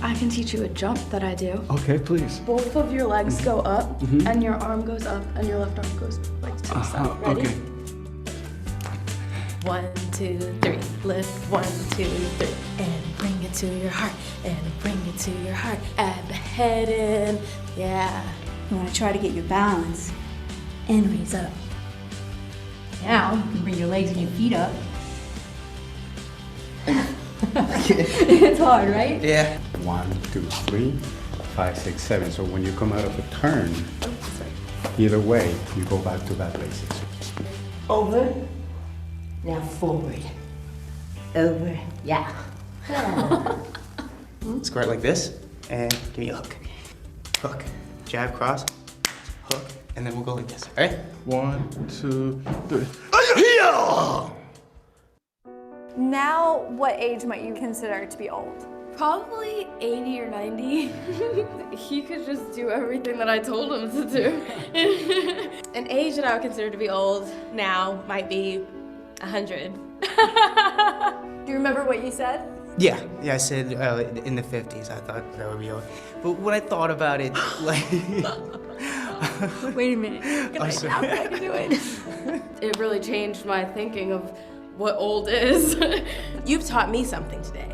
I can teach you a jump that I do. Okay, please. Both of your legs go up, and your arm goes up, and your left arm goes like to the side. Ready? Okay. 1, 2, 3. Lift 1, 2, 3. And bring it to your heart. And bring it to your heart. Add the head in. Yeah. You want to try to get your balance and raise up. Now, you can bring your legs and your feet up. It's hard, right? Yeah. 1, 2, 3, 5, 6, 7. So when you come out of a turn, either way, you go back to that basics. Over. Now forward. Over. Yeah. Square it like this, and give me a hook. Hook. Jab, cross, hook, and then we'll go like this, all right? 1, 2, 3. Now, what age might you consider to be old? Probably 80 or 90. He could just do everything that I told him to do. An age that I would consider to be old now might be 100. Do you remember what you said? Yeah, I said in the 50s, I thought that would be old. But when I thought about it, like... Wait a minute. I can do it. It really changed my thinking of what old is. You've taught me something today.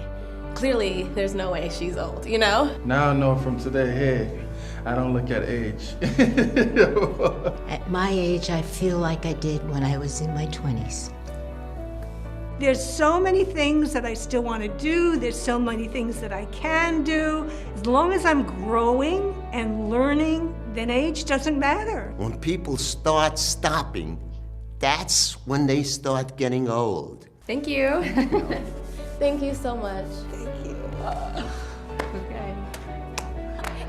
Clearly, there's no way she's old, you know? Now I know from today, hey, I don't look at age. At my age, I feel like I did when I was in my 20s. There's so many things that I still want to do. There's so many things that I can do. As long as I'm growing and learning, then age doesn't matter. When people start stopping, that's when they start getting old. Thank you. Thank you so much. Thank you. Okay.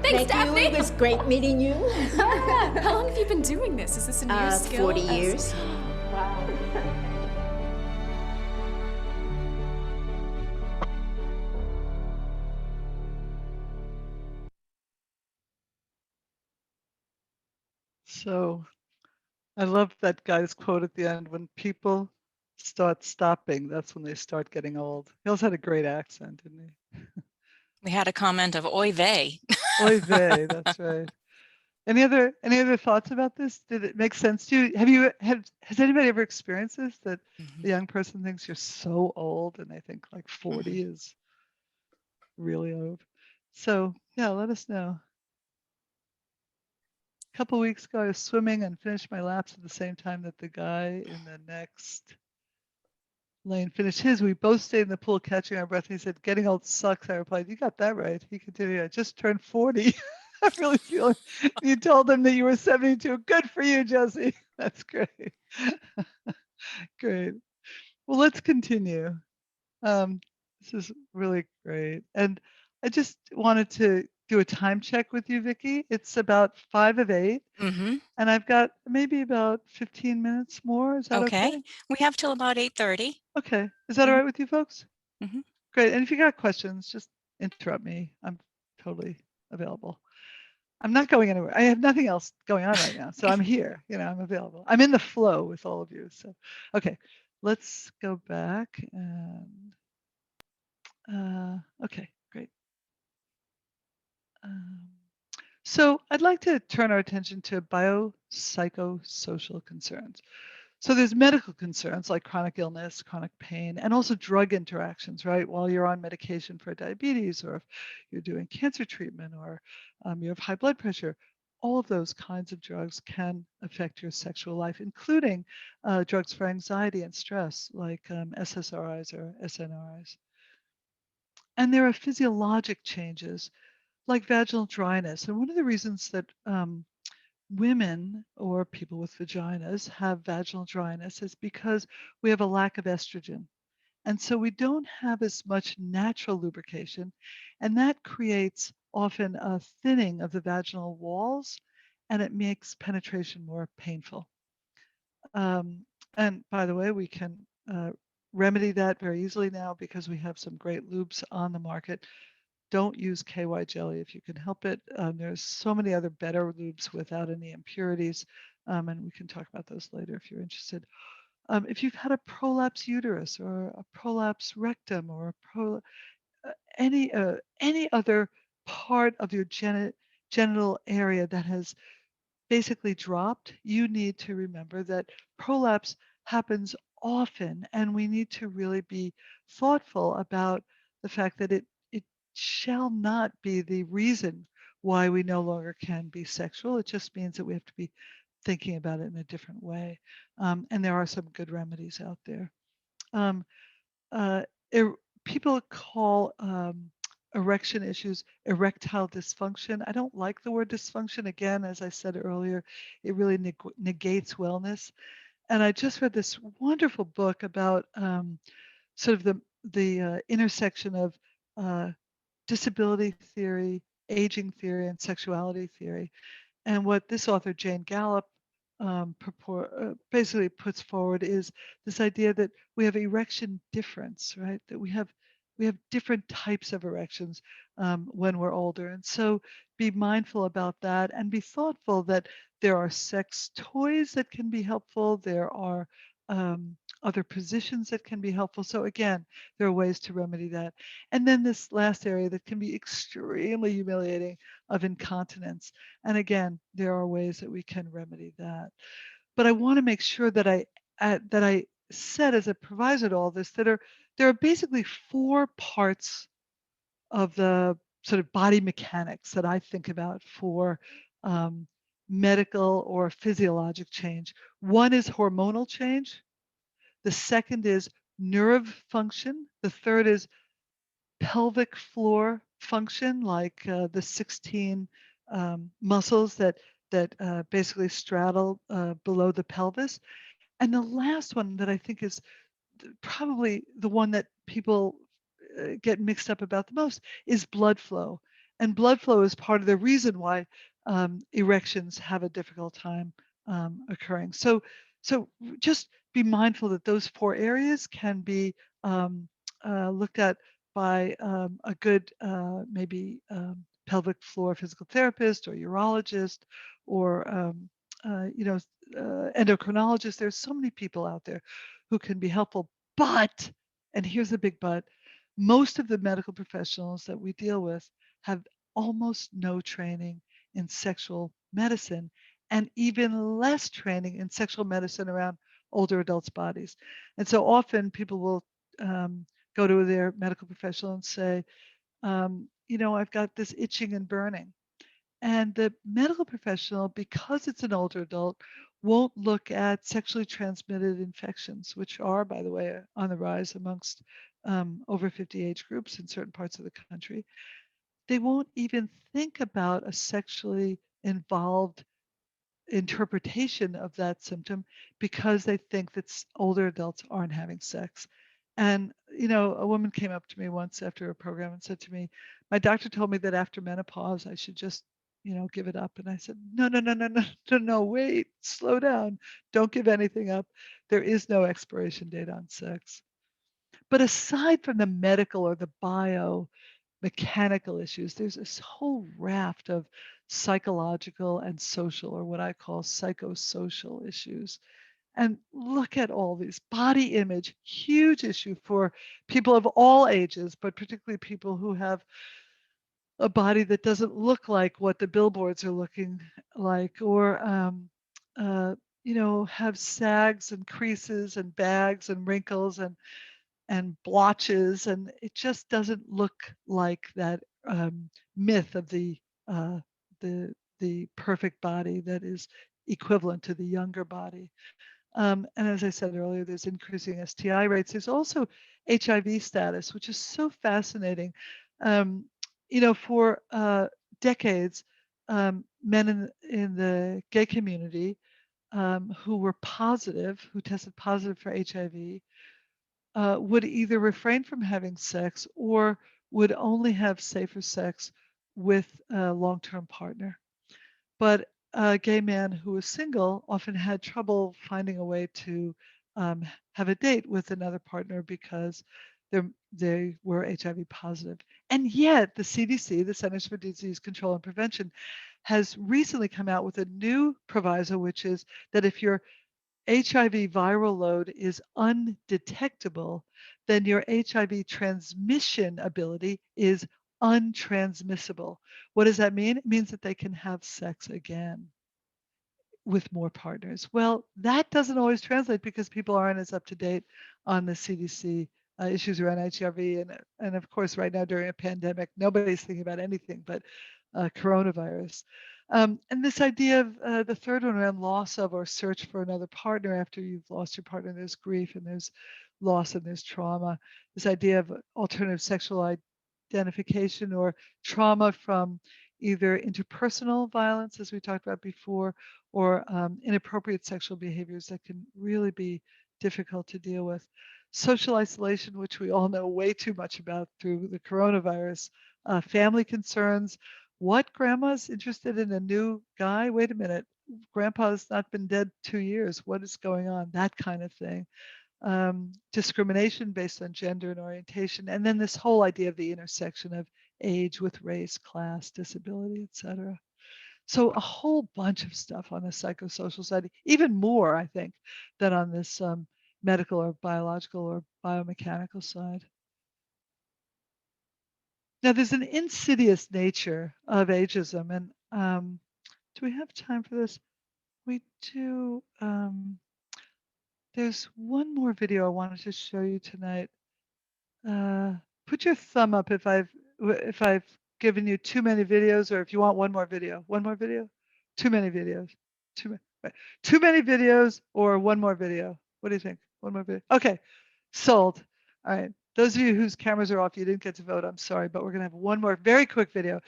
Thank Daphne. you. It was great meeting you. How long have you been doing this? Is this a new skill? 40 years. Wow. So I love that guy's quote at the end, when people start stopping, that's when they start getting old. He also had a great accent, didn't he? We had a comment of oy vey. Oy vey, that's right. Any other thoughts about this? Did it make sense to you? Has anybody ever experienced this, that a young person thinks you're so old and they think like 40 is really old? So yeah, let us know. A couple weeks ago, I was swimming and finished my laps at the same time that the guy in the next lane finished his. We both stayed in the pool catching our breath. He said, "Getting old sucks." I replied, "You got that right." He continued, "I just turned 40. I really feel it." You told him that you were 72. Good for you, Jesse. That's great. Great. Well, let's continue. This is really great. And I just wanted to do a time check with you, Vicki. It's about 5 of 8. And I've got maybe about 15 minutes more. Is that okay? We have till about 8:30. Okay. Is that all right with you folks? Great. And if you got questions, just interrupt me. I'm totally available. I'm not going anywhere. I have nothing else going on right now. So I'm here, I'm available. I'm in the flow with all of you. So, okay, let's go back and, okay, great. So I'd like to turn our attention to biopsychosocial concerns. So there's medical concerns like chronic illness, chronic pain, and also drug interactions, right? While you're on medication for diabetes, or if you're doing cancer treatment, or you have high blood pressure, all of those kinds of drugs can affect your sexual life, including drugs for anxiety and stress, like SSRIs or SNRIs. And there are physiologic changes like vaginal dryness. And one of the reasons that women or people with vaginas have vaginal dryness is because we have a lack of estrogen. And so we don't have as much natural lubrication, and that creates often a thinning of the vaginal walls, and it makes penetration more painful. And by the way, we can remedy that very easily now because we have some great lubes on the market. Don't use KY jelly if you can help it. There's so many other better lubes without any impurities, and we can talk about those later if you're interested. If you've had a prolapse uterus or a prolapse rectum or any other part of your genital area that has basically dropped, you need to remember that prolapse happens often, and we need to really be thoughtful about the fact that it shall not be the reason why we no longer can be sexual. It just means that we have to be thinking about it in a different way. And there are some good remedies out there. Um, uh, er, People call erection issues erectile dysfunction. I don't like the word dysfunction. Again, as I said earlier, it really negates wellness. And I just read this wonderful book about sort of the intersection of disability theory, aging theory, and sexuality theory. And what this author, Jane Gallup, basically puts forward is this idea that we have erection difference, right? That we have different types of erections when we're older. And so be mindful about that and be thoughtful that there are sex toys that can be helpful. There are other positions that can be helpful. So again, there are ways to remedy that. And then this last area that can be extremely humiliating of incontinence. And again, there are ways that we can remedy that. But I want to make sure that I said as a proviso to all this that there are basically 4 parts of the sort of body mechanics that I think about for medical or physiologic change. One is hormonal change. The second is nerve function. The third is pelvic floor function, like the 16 muscles that basically straddle below the pelvis. And the last one that I think is probably the one that people get mixed up about the most is blood flow. And blood flow is part of the reason why erections have a difficult time occurring. So just be mindful that those 4 areas can be looked at by a good maybe pelvic floor physical therapist or urologist or endocrinologist. There's so many people out there who can be helpful. But, and here's the big but, most of the medical professionals that we deal with have almost no training in sexual medicine and even less training in sexual medicine around older adults' bodies. And so often people will go to their medical professional and say, I've got this itching and burning. And the medical professional, because it's an older adult, won't look at sexually transmitted infections, which are, by the way, on the rise amongst over 50 age groups in certain parts of the country. They won't even think about a sexually involved interpretation of that symptom because they think that older adults aren't having sex. And, a woman came up to me once after a program and said to me, my doctor told me that after menopause, I should just, give it up. And I said, no, wait, slow down. Don't give anything up. There is no expiration date on sex. But aside from the medical or the biomechanical issues, there's this whole raft of psychological and social, or what I call psychosocial issues. And look at all these. Body image, huge issue for people of all ages, but particularly people who have a body that doesn't look like what the billboards are looking like, or have sags and creases and bags and wrinkles and blotches, and it just doesn't look like that myth of uh, the perfect body that is equivalent to the younger body. And as I said earlier, there's increasing STI rates. There's also HIV status, which is so fascinating. For decades, men in the gay community who were positive, who tested positive for HIV, would either refrain from having sex or would only have safer sex with a long-term partner. But a gay man who was single often had trouble finding a way to have a date with another partner because they were HIV positive. And yet the CDC, the Centers for Disease Control and Prevention, has recently come out with a new proviso, which is that if your HIV viral load is undetectable, then your HIV transmission ability is untransmissible. What does that mean? It means that they can have sex again with more partners. Well, that doesn't always translate because people aren't as up to date on the CDC issues around HIV. And of course, right now during a pandemic, nobody's thinking about anything but coronavirus. And this idea of the third one around loss of or search for another partner after you've lost your partner, there's grief and there's loss and there's trauma. This idea of alternative sexual identification or trauma from either interpersonal violence, as we talked about before, or inappropriate sexual behaviors that can really be difficult to deal with. Social isolation, which we all know way too much about through the coronavirus, family concerns. What, grandma's interested in a new guy? Wait a minute, grandpa's not been dead 2 years. What is going on? That kind of thing. Discrimination based on gender and orientation. And then this whole idea of the intersection of age with race, class, disability, etc. So a whole bunch of stuff on the psychosocial side, even more, I think, than on this medical or biological or biomechanical side. Now, there's an insidious nature of ageism, and do we have time for this? We do. There's one more video I wanted to show you tonight. Put your thumb up if I've given you too many videos, or if you want one more video. One more video? Too many videos. Too many videos or one more video. What do you think? One more video. Okay, sold. All right. Those of you whose cameras are off, you didn't get to vote. I'm sorry, but we're going to have one more very quick video.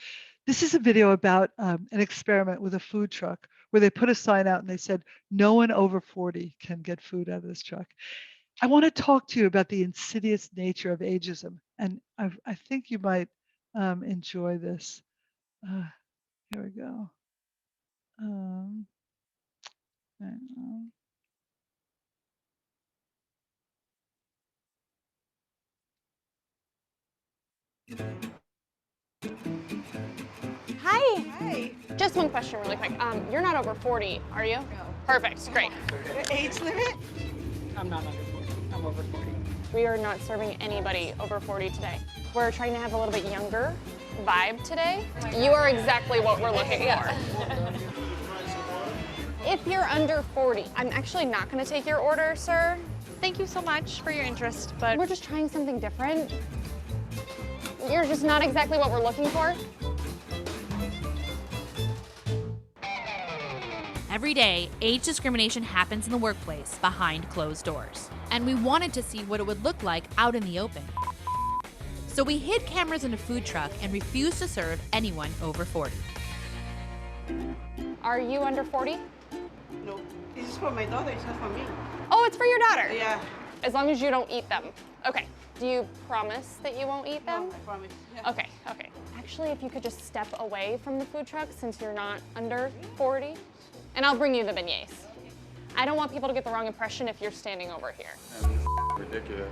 This is a video about an experiment with a food truck where they put a sign out and they said, no one over 40 can get food out of this truck. I want to talk to you about the insidious nature of ageism, and I think you might enjoy this. Here we go. Hang on. Hi. Hi. Just one question really quick. You're not over 40, are you? No. Perfect, great. Age limit? I'm not under 40, I'm over 40. We are not serving anybody over 40 today. We're trying to have a little bit younger vibe today. You are exactly what we're looking for. If you're under 40, I'm actually not gonna take your order, sir. Thank you so much for your interest, but we're just trying something different. You're just not exactly what we're looking for. Every day, age discrimination happens in the workplace behind closed doors. And we wanted to see what it would look like out in the open. So we hid cameras in a food truck and refused to serve anyone over 40. Are you under 40? No, this is for my daughter, it's not for me. Oh, it's for your daughter? Yeah. As long as you don't eat them. Okay. Do you promise that you won't eat them? No, I promise. Yeah. Okay, okay. Actually, if you could just step away from the food truck since you're not under 40, and I'll bring you the beignets. I don't want people to get the wrong impression if you're standing over here. Ridiculous.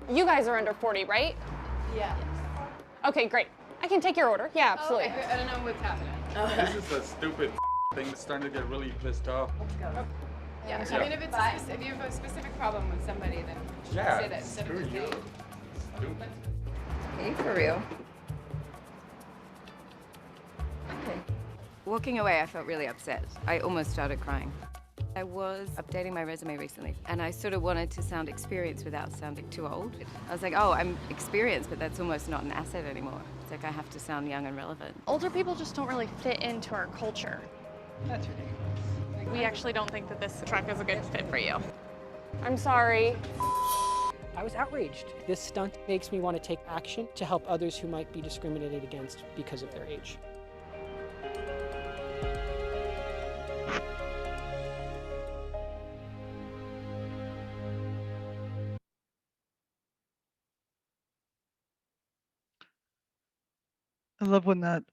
You guys are under 40, right? Yeah. Okay, great. I can take your order. Yeah, absolutely. Oh, okay. I don't know what's happening. This is a stupid thing that's starting to get really pissed off. Let's go. Yeah, Yeah. I mean, if you have a specific problem with somebody, then you should Yeah, say that instead of just screw you. saying. Stupid. Okay, for real. Okay. Walking away, I felt really upset. I almost started crying. I was updating my resume recently, and I sort of wanted to sound experienced without sounding too old. I was like, oh, I'm experienced, but that's almost not an asset anymore. It's like I have to sound young and relevant. Older people just don't really fit into our culture. That's ridiculous. We actually don't think that this truck is a good fit for you. I'm sorry. I was outraged. This stunt makes me want to take action to help others who might be discriminated against because of their age. I love when that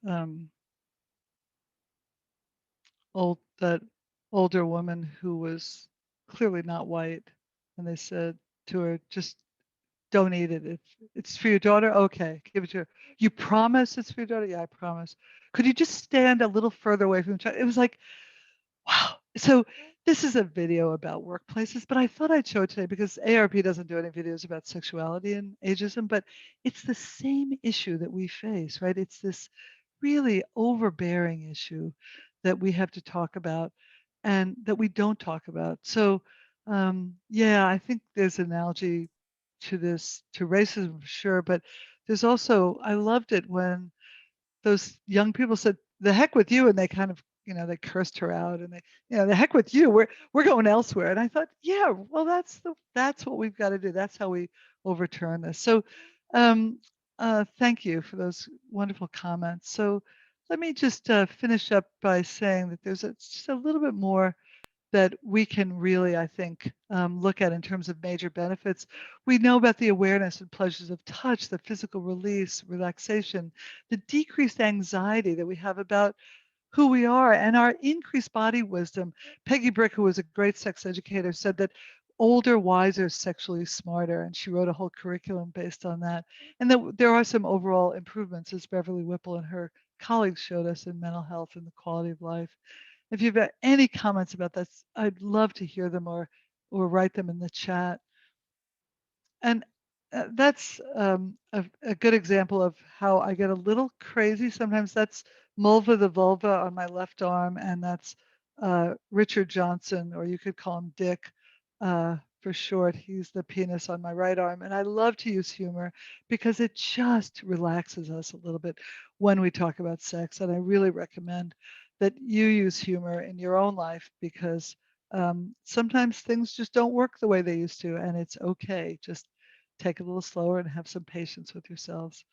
that older woman who was clearly not white, and they said to her, just don't eat it. If it's for your daughter, okay, give it to her. You promise it's for your daughter? Yeah, I promise. Could you just stand a little further away from the child? It was like, wow. So this is a video about workplaces, but I thought I'd show it today because ARP doesn't do any videos about sexuality and ageism, but it's the same issue that we face, right? It's this really overbearing issue that we have to talk about and that we don't talk about. So yeah, I think there's an analogy to this, to racism, for sure, but there's also, I loved it when those young people said, "The heck with you," and they kind of, they cursed her out, and they, "The heck with you. We're going elsewhere." And I thought, yeah, well, that's what we've got to do. That's how we overturn this. So, um, thank you for those wonderful comments. So, let me just finish up by saying that there's just a little bit more that we can really, I think, look at in terms of major benefits. We know about the awareness and pleasures of touch, the physical release, relaxation, the decreased anxiety that we have about who we are, and our increased body wisdom. Peggy Brick, who was a great sex educator, said that older, wiser, sexually smarter, and she wrote a whole curriculum based on that. And that there are some overall improvements, as Beverly Whipple and her colleagues showed us, in mental health and the quality of life. If you've got any comments about this, I'd love to hear them or write them in the chat. And that's a good example of how I get a little crazy. Sometimes that's Mulva the vulva on my left arm, and that's Richard Johnson, or you could call him Dick for short. He's the penis on my right arm. And I love to use humor because it just relaxes us a little bit when we talk about sex. And I really recommend that you use humor in your own life because sometimes things just don't work the way they used to, and it's okay. Just take it a little slower and have some patience with yourselves.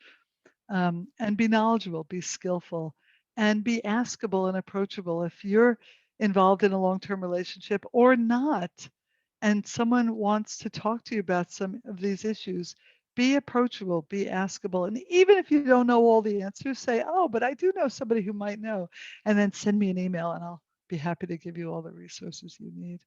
And be knowledgeable, be skillful, and be askable and approachable. If you're involved in a long-term relationship or not, and someone wants to talk to you about some of these issues, be approachable, be askable. And even if you don't know all the answers, say, oh, but I do know somebody who might know, and then send me an email and I'll be happy to give you all the resources you need.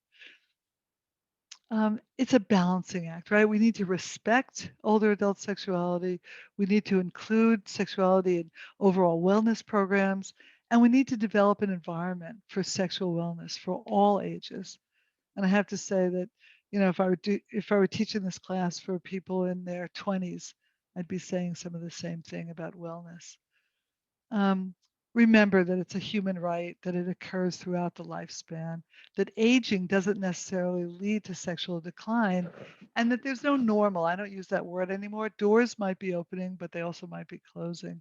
It's a balancing act, right? We need to respect older adult sexuality. We need to include sexuality in overall wellness programs, and we need to develop an environment for sexual wellness for all ages. And I have to say that, if I were teaching this class for people in their 20s, I'd be saying some of the same thing about wellness. Remember that it's a human right, that it occurs throughout the lifespan, that aging doesn't necessarily lead to sexual decline, and that there's no normal. I don't use that word anymore. Doors might be opening, but they also might be closing.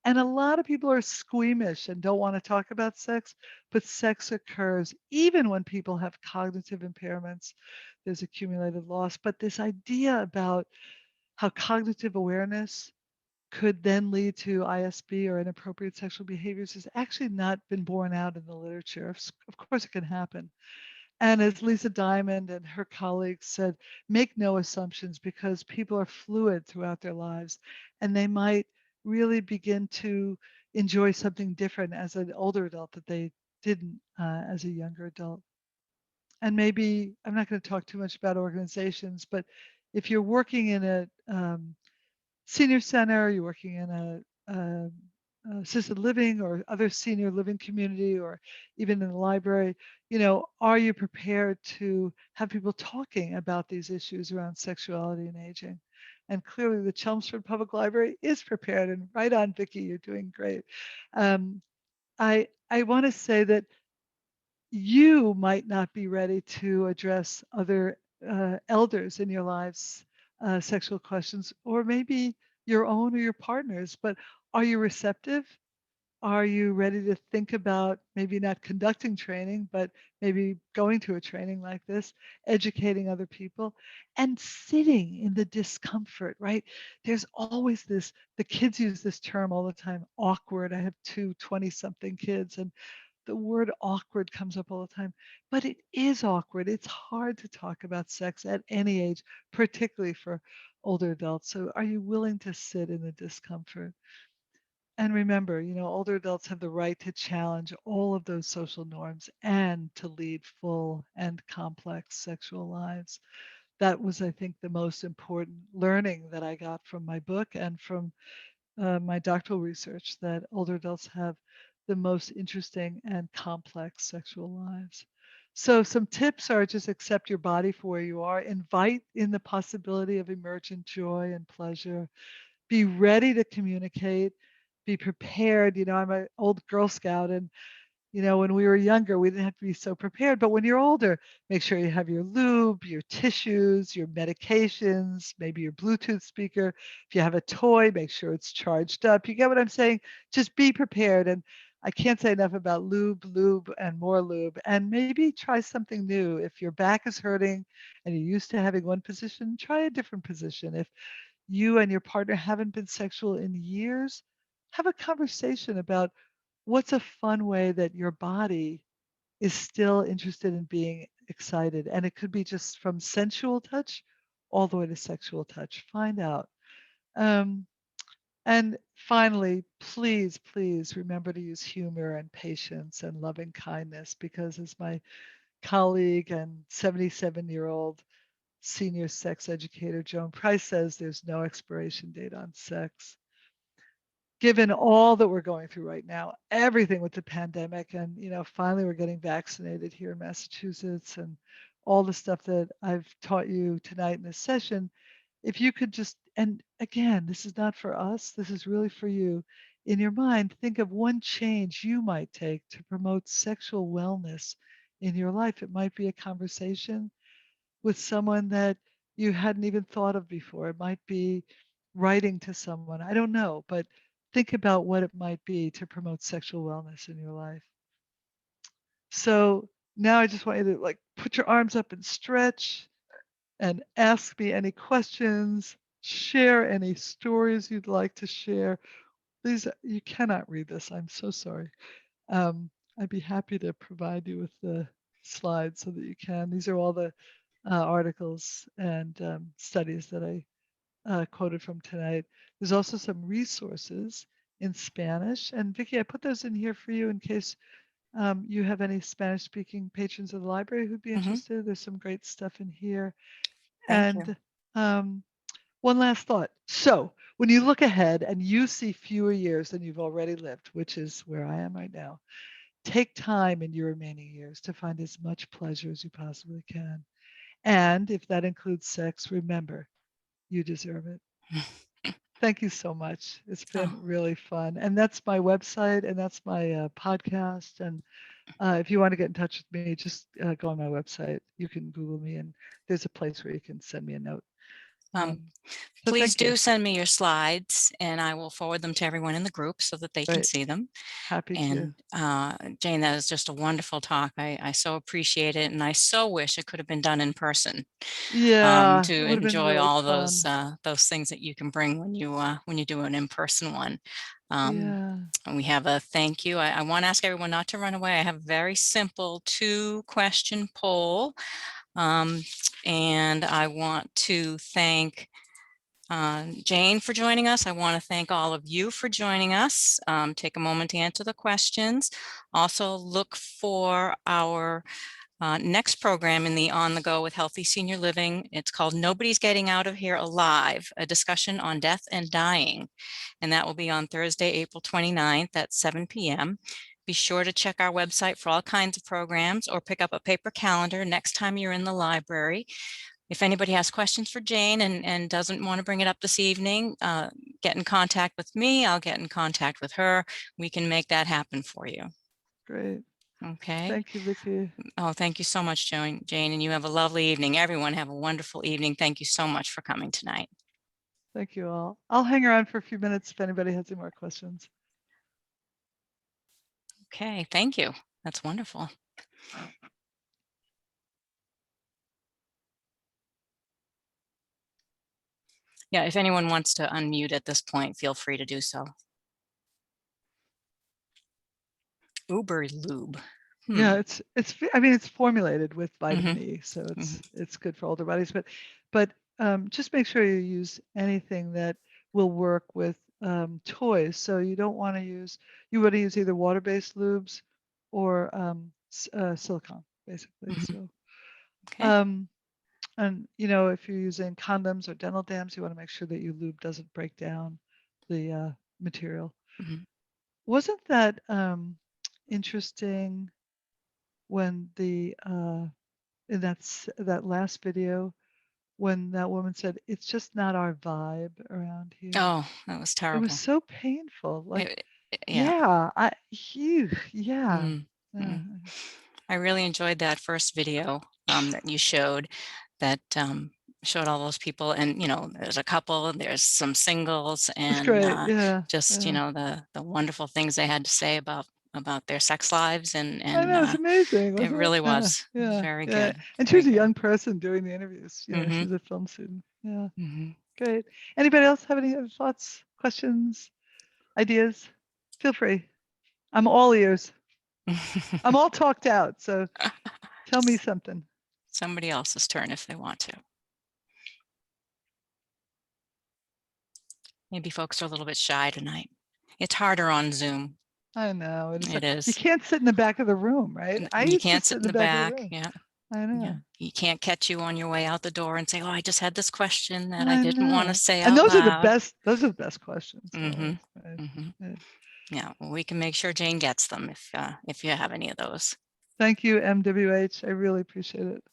And a lot of people are squeamish and don't want to talk about sex, but sex occurs even when people have cognitive impairments. There's accumulated loss. But this idea about how cognitive awareness could then lead to ISB or inappropriate sexual behaviors has actually not been borne out in the literature. Of course, it can happen. And as Lisa Diamond and her colleagues said, make no assumptions because people are fluid throughout their lives and they might really begin to enjoy something different as an older adult that they didn't as a younger adult. And maybe, I'm not going to talk too much about organizations, but if you're working in a senior center, you're working in a assisted living or other senior living community, or even in the library, are you prepared to have people talking about these issues around sexuality and aging? And clearly the Chelmsford Public Library is prepared, and right on, Vicki, you're doing great. I want to say that you might not be ready to address other elders in your lives' sexual questions, or maybe your own or your partner's, but are you receptive? Are you ready to think about maybe not conducting training, but maybe going to a training like this, educating other people, and sitting in the discomfort, right? There's always this, the kids use this term all the time, awkward. I have two 20-something kids, and the word awkward comes up all the time, but it is awkward. It's hard to talk about sex at any age, particularly for older adults. So are you willing to sit in the discomfort? And remember, older adults have the right to challenge all of those social norms and to lead full and complex sexual lives. That was, I think, the most important learning that I got from my book and from my doctoral research, that older adults have the most interesting and complex sexual lives. So some tips are just accept your body for where you are, invite in the possibility of emergent joy and pleasure, be ready to communicate, be prepared. I'm an old Girl Scout, and when we were younger, we didn't have to be so prepared. But when you're older, make sure you have your lube, your tissues, your medications, maybe your Bluetooth speaker. If you have a toy, make sure it's charged up. You get what I'm saying? Just be prepared. And I can't say enough about lube, and more lube. And maybe try something new. If your back is hurting and you're used to having one position, try a different position. If you and your partner haven't been sexual in years, have a conversation about what's a fun way that your body is still interested in being excited. And it could be just from sensual touch all the way to sexual touch. Find out. Um, and finally, please, please remember to use humor and patience and loving kindness, because as my colleague and 77-year-old senior sex educator Joan Price says, there's no expiration date on sex. Given all that we're going through right now, everything with the pandemic, and finally we're getting vaccinated here in Massachusetts, and all the stuff that I've taught you tonight in this session, if you could just, and again, this is not for us, this is really for you, in your mind, think of one change you might take to promote sexual wellness in your life. It might be a conversation with someone that you hadn't even thought of before. It might be writing to someone. I don't know, but think about what it might be to promote sexual wellness in your life. So now I just want you to put your arms up and stretch and ask me any questions, share any stories you'd like to share. Please, you cannot read this. I'm so sorry. I'd be happy to provide you with the slides so that you can. These are all the articles and studies that I quoted from tonight. There's also some resources in Spanish. And Vicki, I put those in here for you in case you have any Spanish-speaking patrons of the library who'd be interested. There's some great stuff in here. Thank you. And one last thought. So when you look ahead and you see fewer years than you've already lived, which is where I am right now, take time in your remaining years to find as much pleasure as you possibly can. And if that includes sex, remember, you deserve it. Thank you so much. It's been really fun. And that's my website, and that's my podcast. And if you want to get in touch with me, just go on my website. You can Google me, and there's a place where you can send me a note. So Please thank you. do send me your slides, and I will forward them to everyone in the group so that they can Right. see them. Happy And Jane, that was just a wonderful talk. I so appreciate it, and I so wish it could have been done in person. Yeah, To it would have been enjoy really all fun. those things that you can bring when you do an in-person one. Yeah. And we have a thank you. I want to ask everyone not to run away. I have a very simple 2-question poll. And I want to thank Jane for joining us. I want to thank all of you for joining us. Take a moment to answer the questions. Also look for our next program in the On the Go with Healthy Senior Living. It's called Nobody's Getting Out of Here Alive, a discussion on death and dying. And that will be on Thursday, April 29th at 7 p.m. Be sure to check our website for all kinds of programs, or pick up a paper calendar next time you're in the library. If anybody has questions for Jane and doesn't want to bring it up this evening, get in contact with me. I'll get in contact with her. We can make that happen for you. Great. Okay. Thank you, Vicki. Oh, thank you so much, Jane, and you have a lovely evening. Everyone have a wonderful evening. Thank you so much for coming tonight. Thank you all. I'll hang around for a few minutes if anybody has any more questions. Okay, thank you. That's wonderful. Yeah, if anyone wants to unmute at this point, feel free to do so. Uber lube. Yeah, I mean, it's formulated with vitamin Mhm. E, so it's good for older bodies. But just make sure you use anything that will work with toys. So you don't want to use either water-based lubes or silicone, basically. So Okay. and if you're using condoms or dental dams, you want to make sure that your lube doesn't break down the material. Mhm. Wasn't that interesting when in that last video when that woman said it's just not our vibe around here? Oh, that was It was terrible. so painful. Like, Yeah. yeah, Mhm. yeah. I really enjoyed that first video that you showed that showed all those people, and there's a couple, there's some singles, It's and great. Yeah, just yeah. the wonderful things they had to say about their sex lives, and I know, it's amazing, it wasn't it? really Yeah, was. It was yeah, very yeah. good. And she Very was a good. young person doing the interviews. Mm-hmm. She's a film student. Yeah, Mm-hmm. great. Anybody else have any other thoughts, questions, ideas? Feel free. I'm all ears. I'm all talked out, so tell me something. Somebody else's turn if they want to. Maybe folks are a little bit shy tonight. It's harder on Zoom. I know. It You is. can't sit in the back of the room, right? I You used to can't sit sit in in the the back of the back. room. Yeah. I know. Yeah. You can't catch you on your way out the door and say, "Oh, I just had this question that I I didn't want to know. say And out those are the loud." best. Those are the best questions. Mm-hmm. Always, right? Mm-hmm. Yeah. Yeah. Well, we can make sure Jane gets them if you have any of those. Thank you, MWH. I really appreciate it.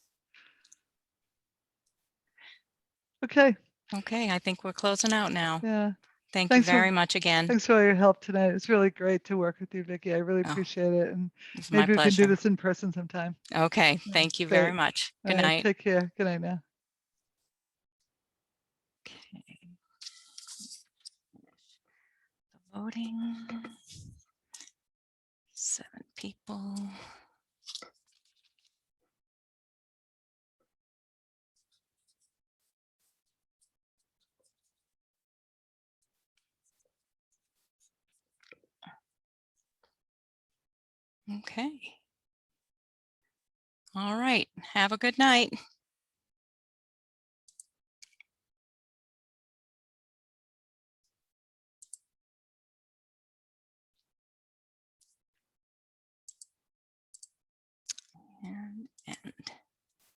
Okay. Okay. I think we're closing out now. Yeah. Thank you very much again. Thanks for all your help tonight. It's really great to work with you, Vicki. I really Oh, appreciate it. And it's my maybe we can do pleasure. this in person sometime. Okay. Yeah, Thank you great. very much. All Good right, night. take care. Good night now. The voting. 7 people. Okay. All right. Have a good night. And end.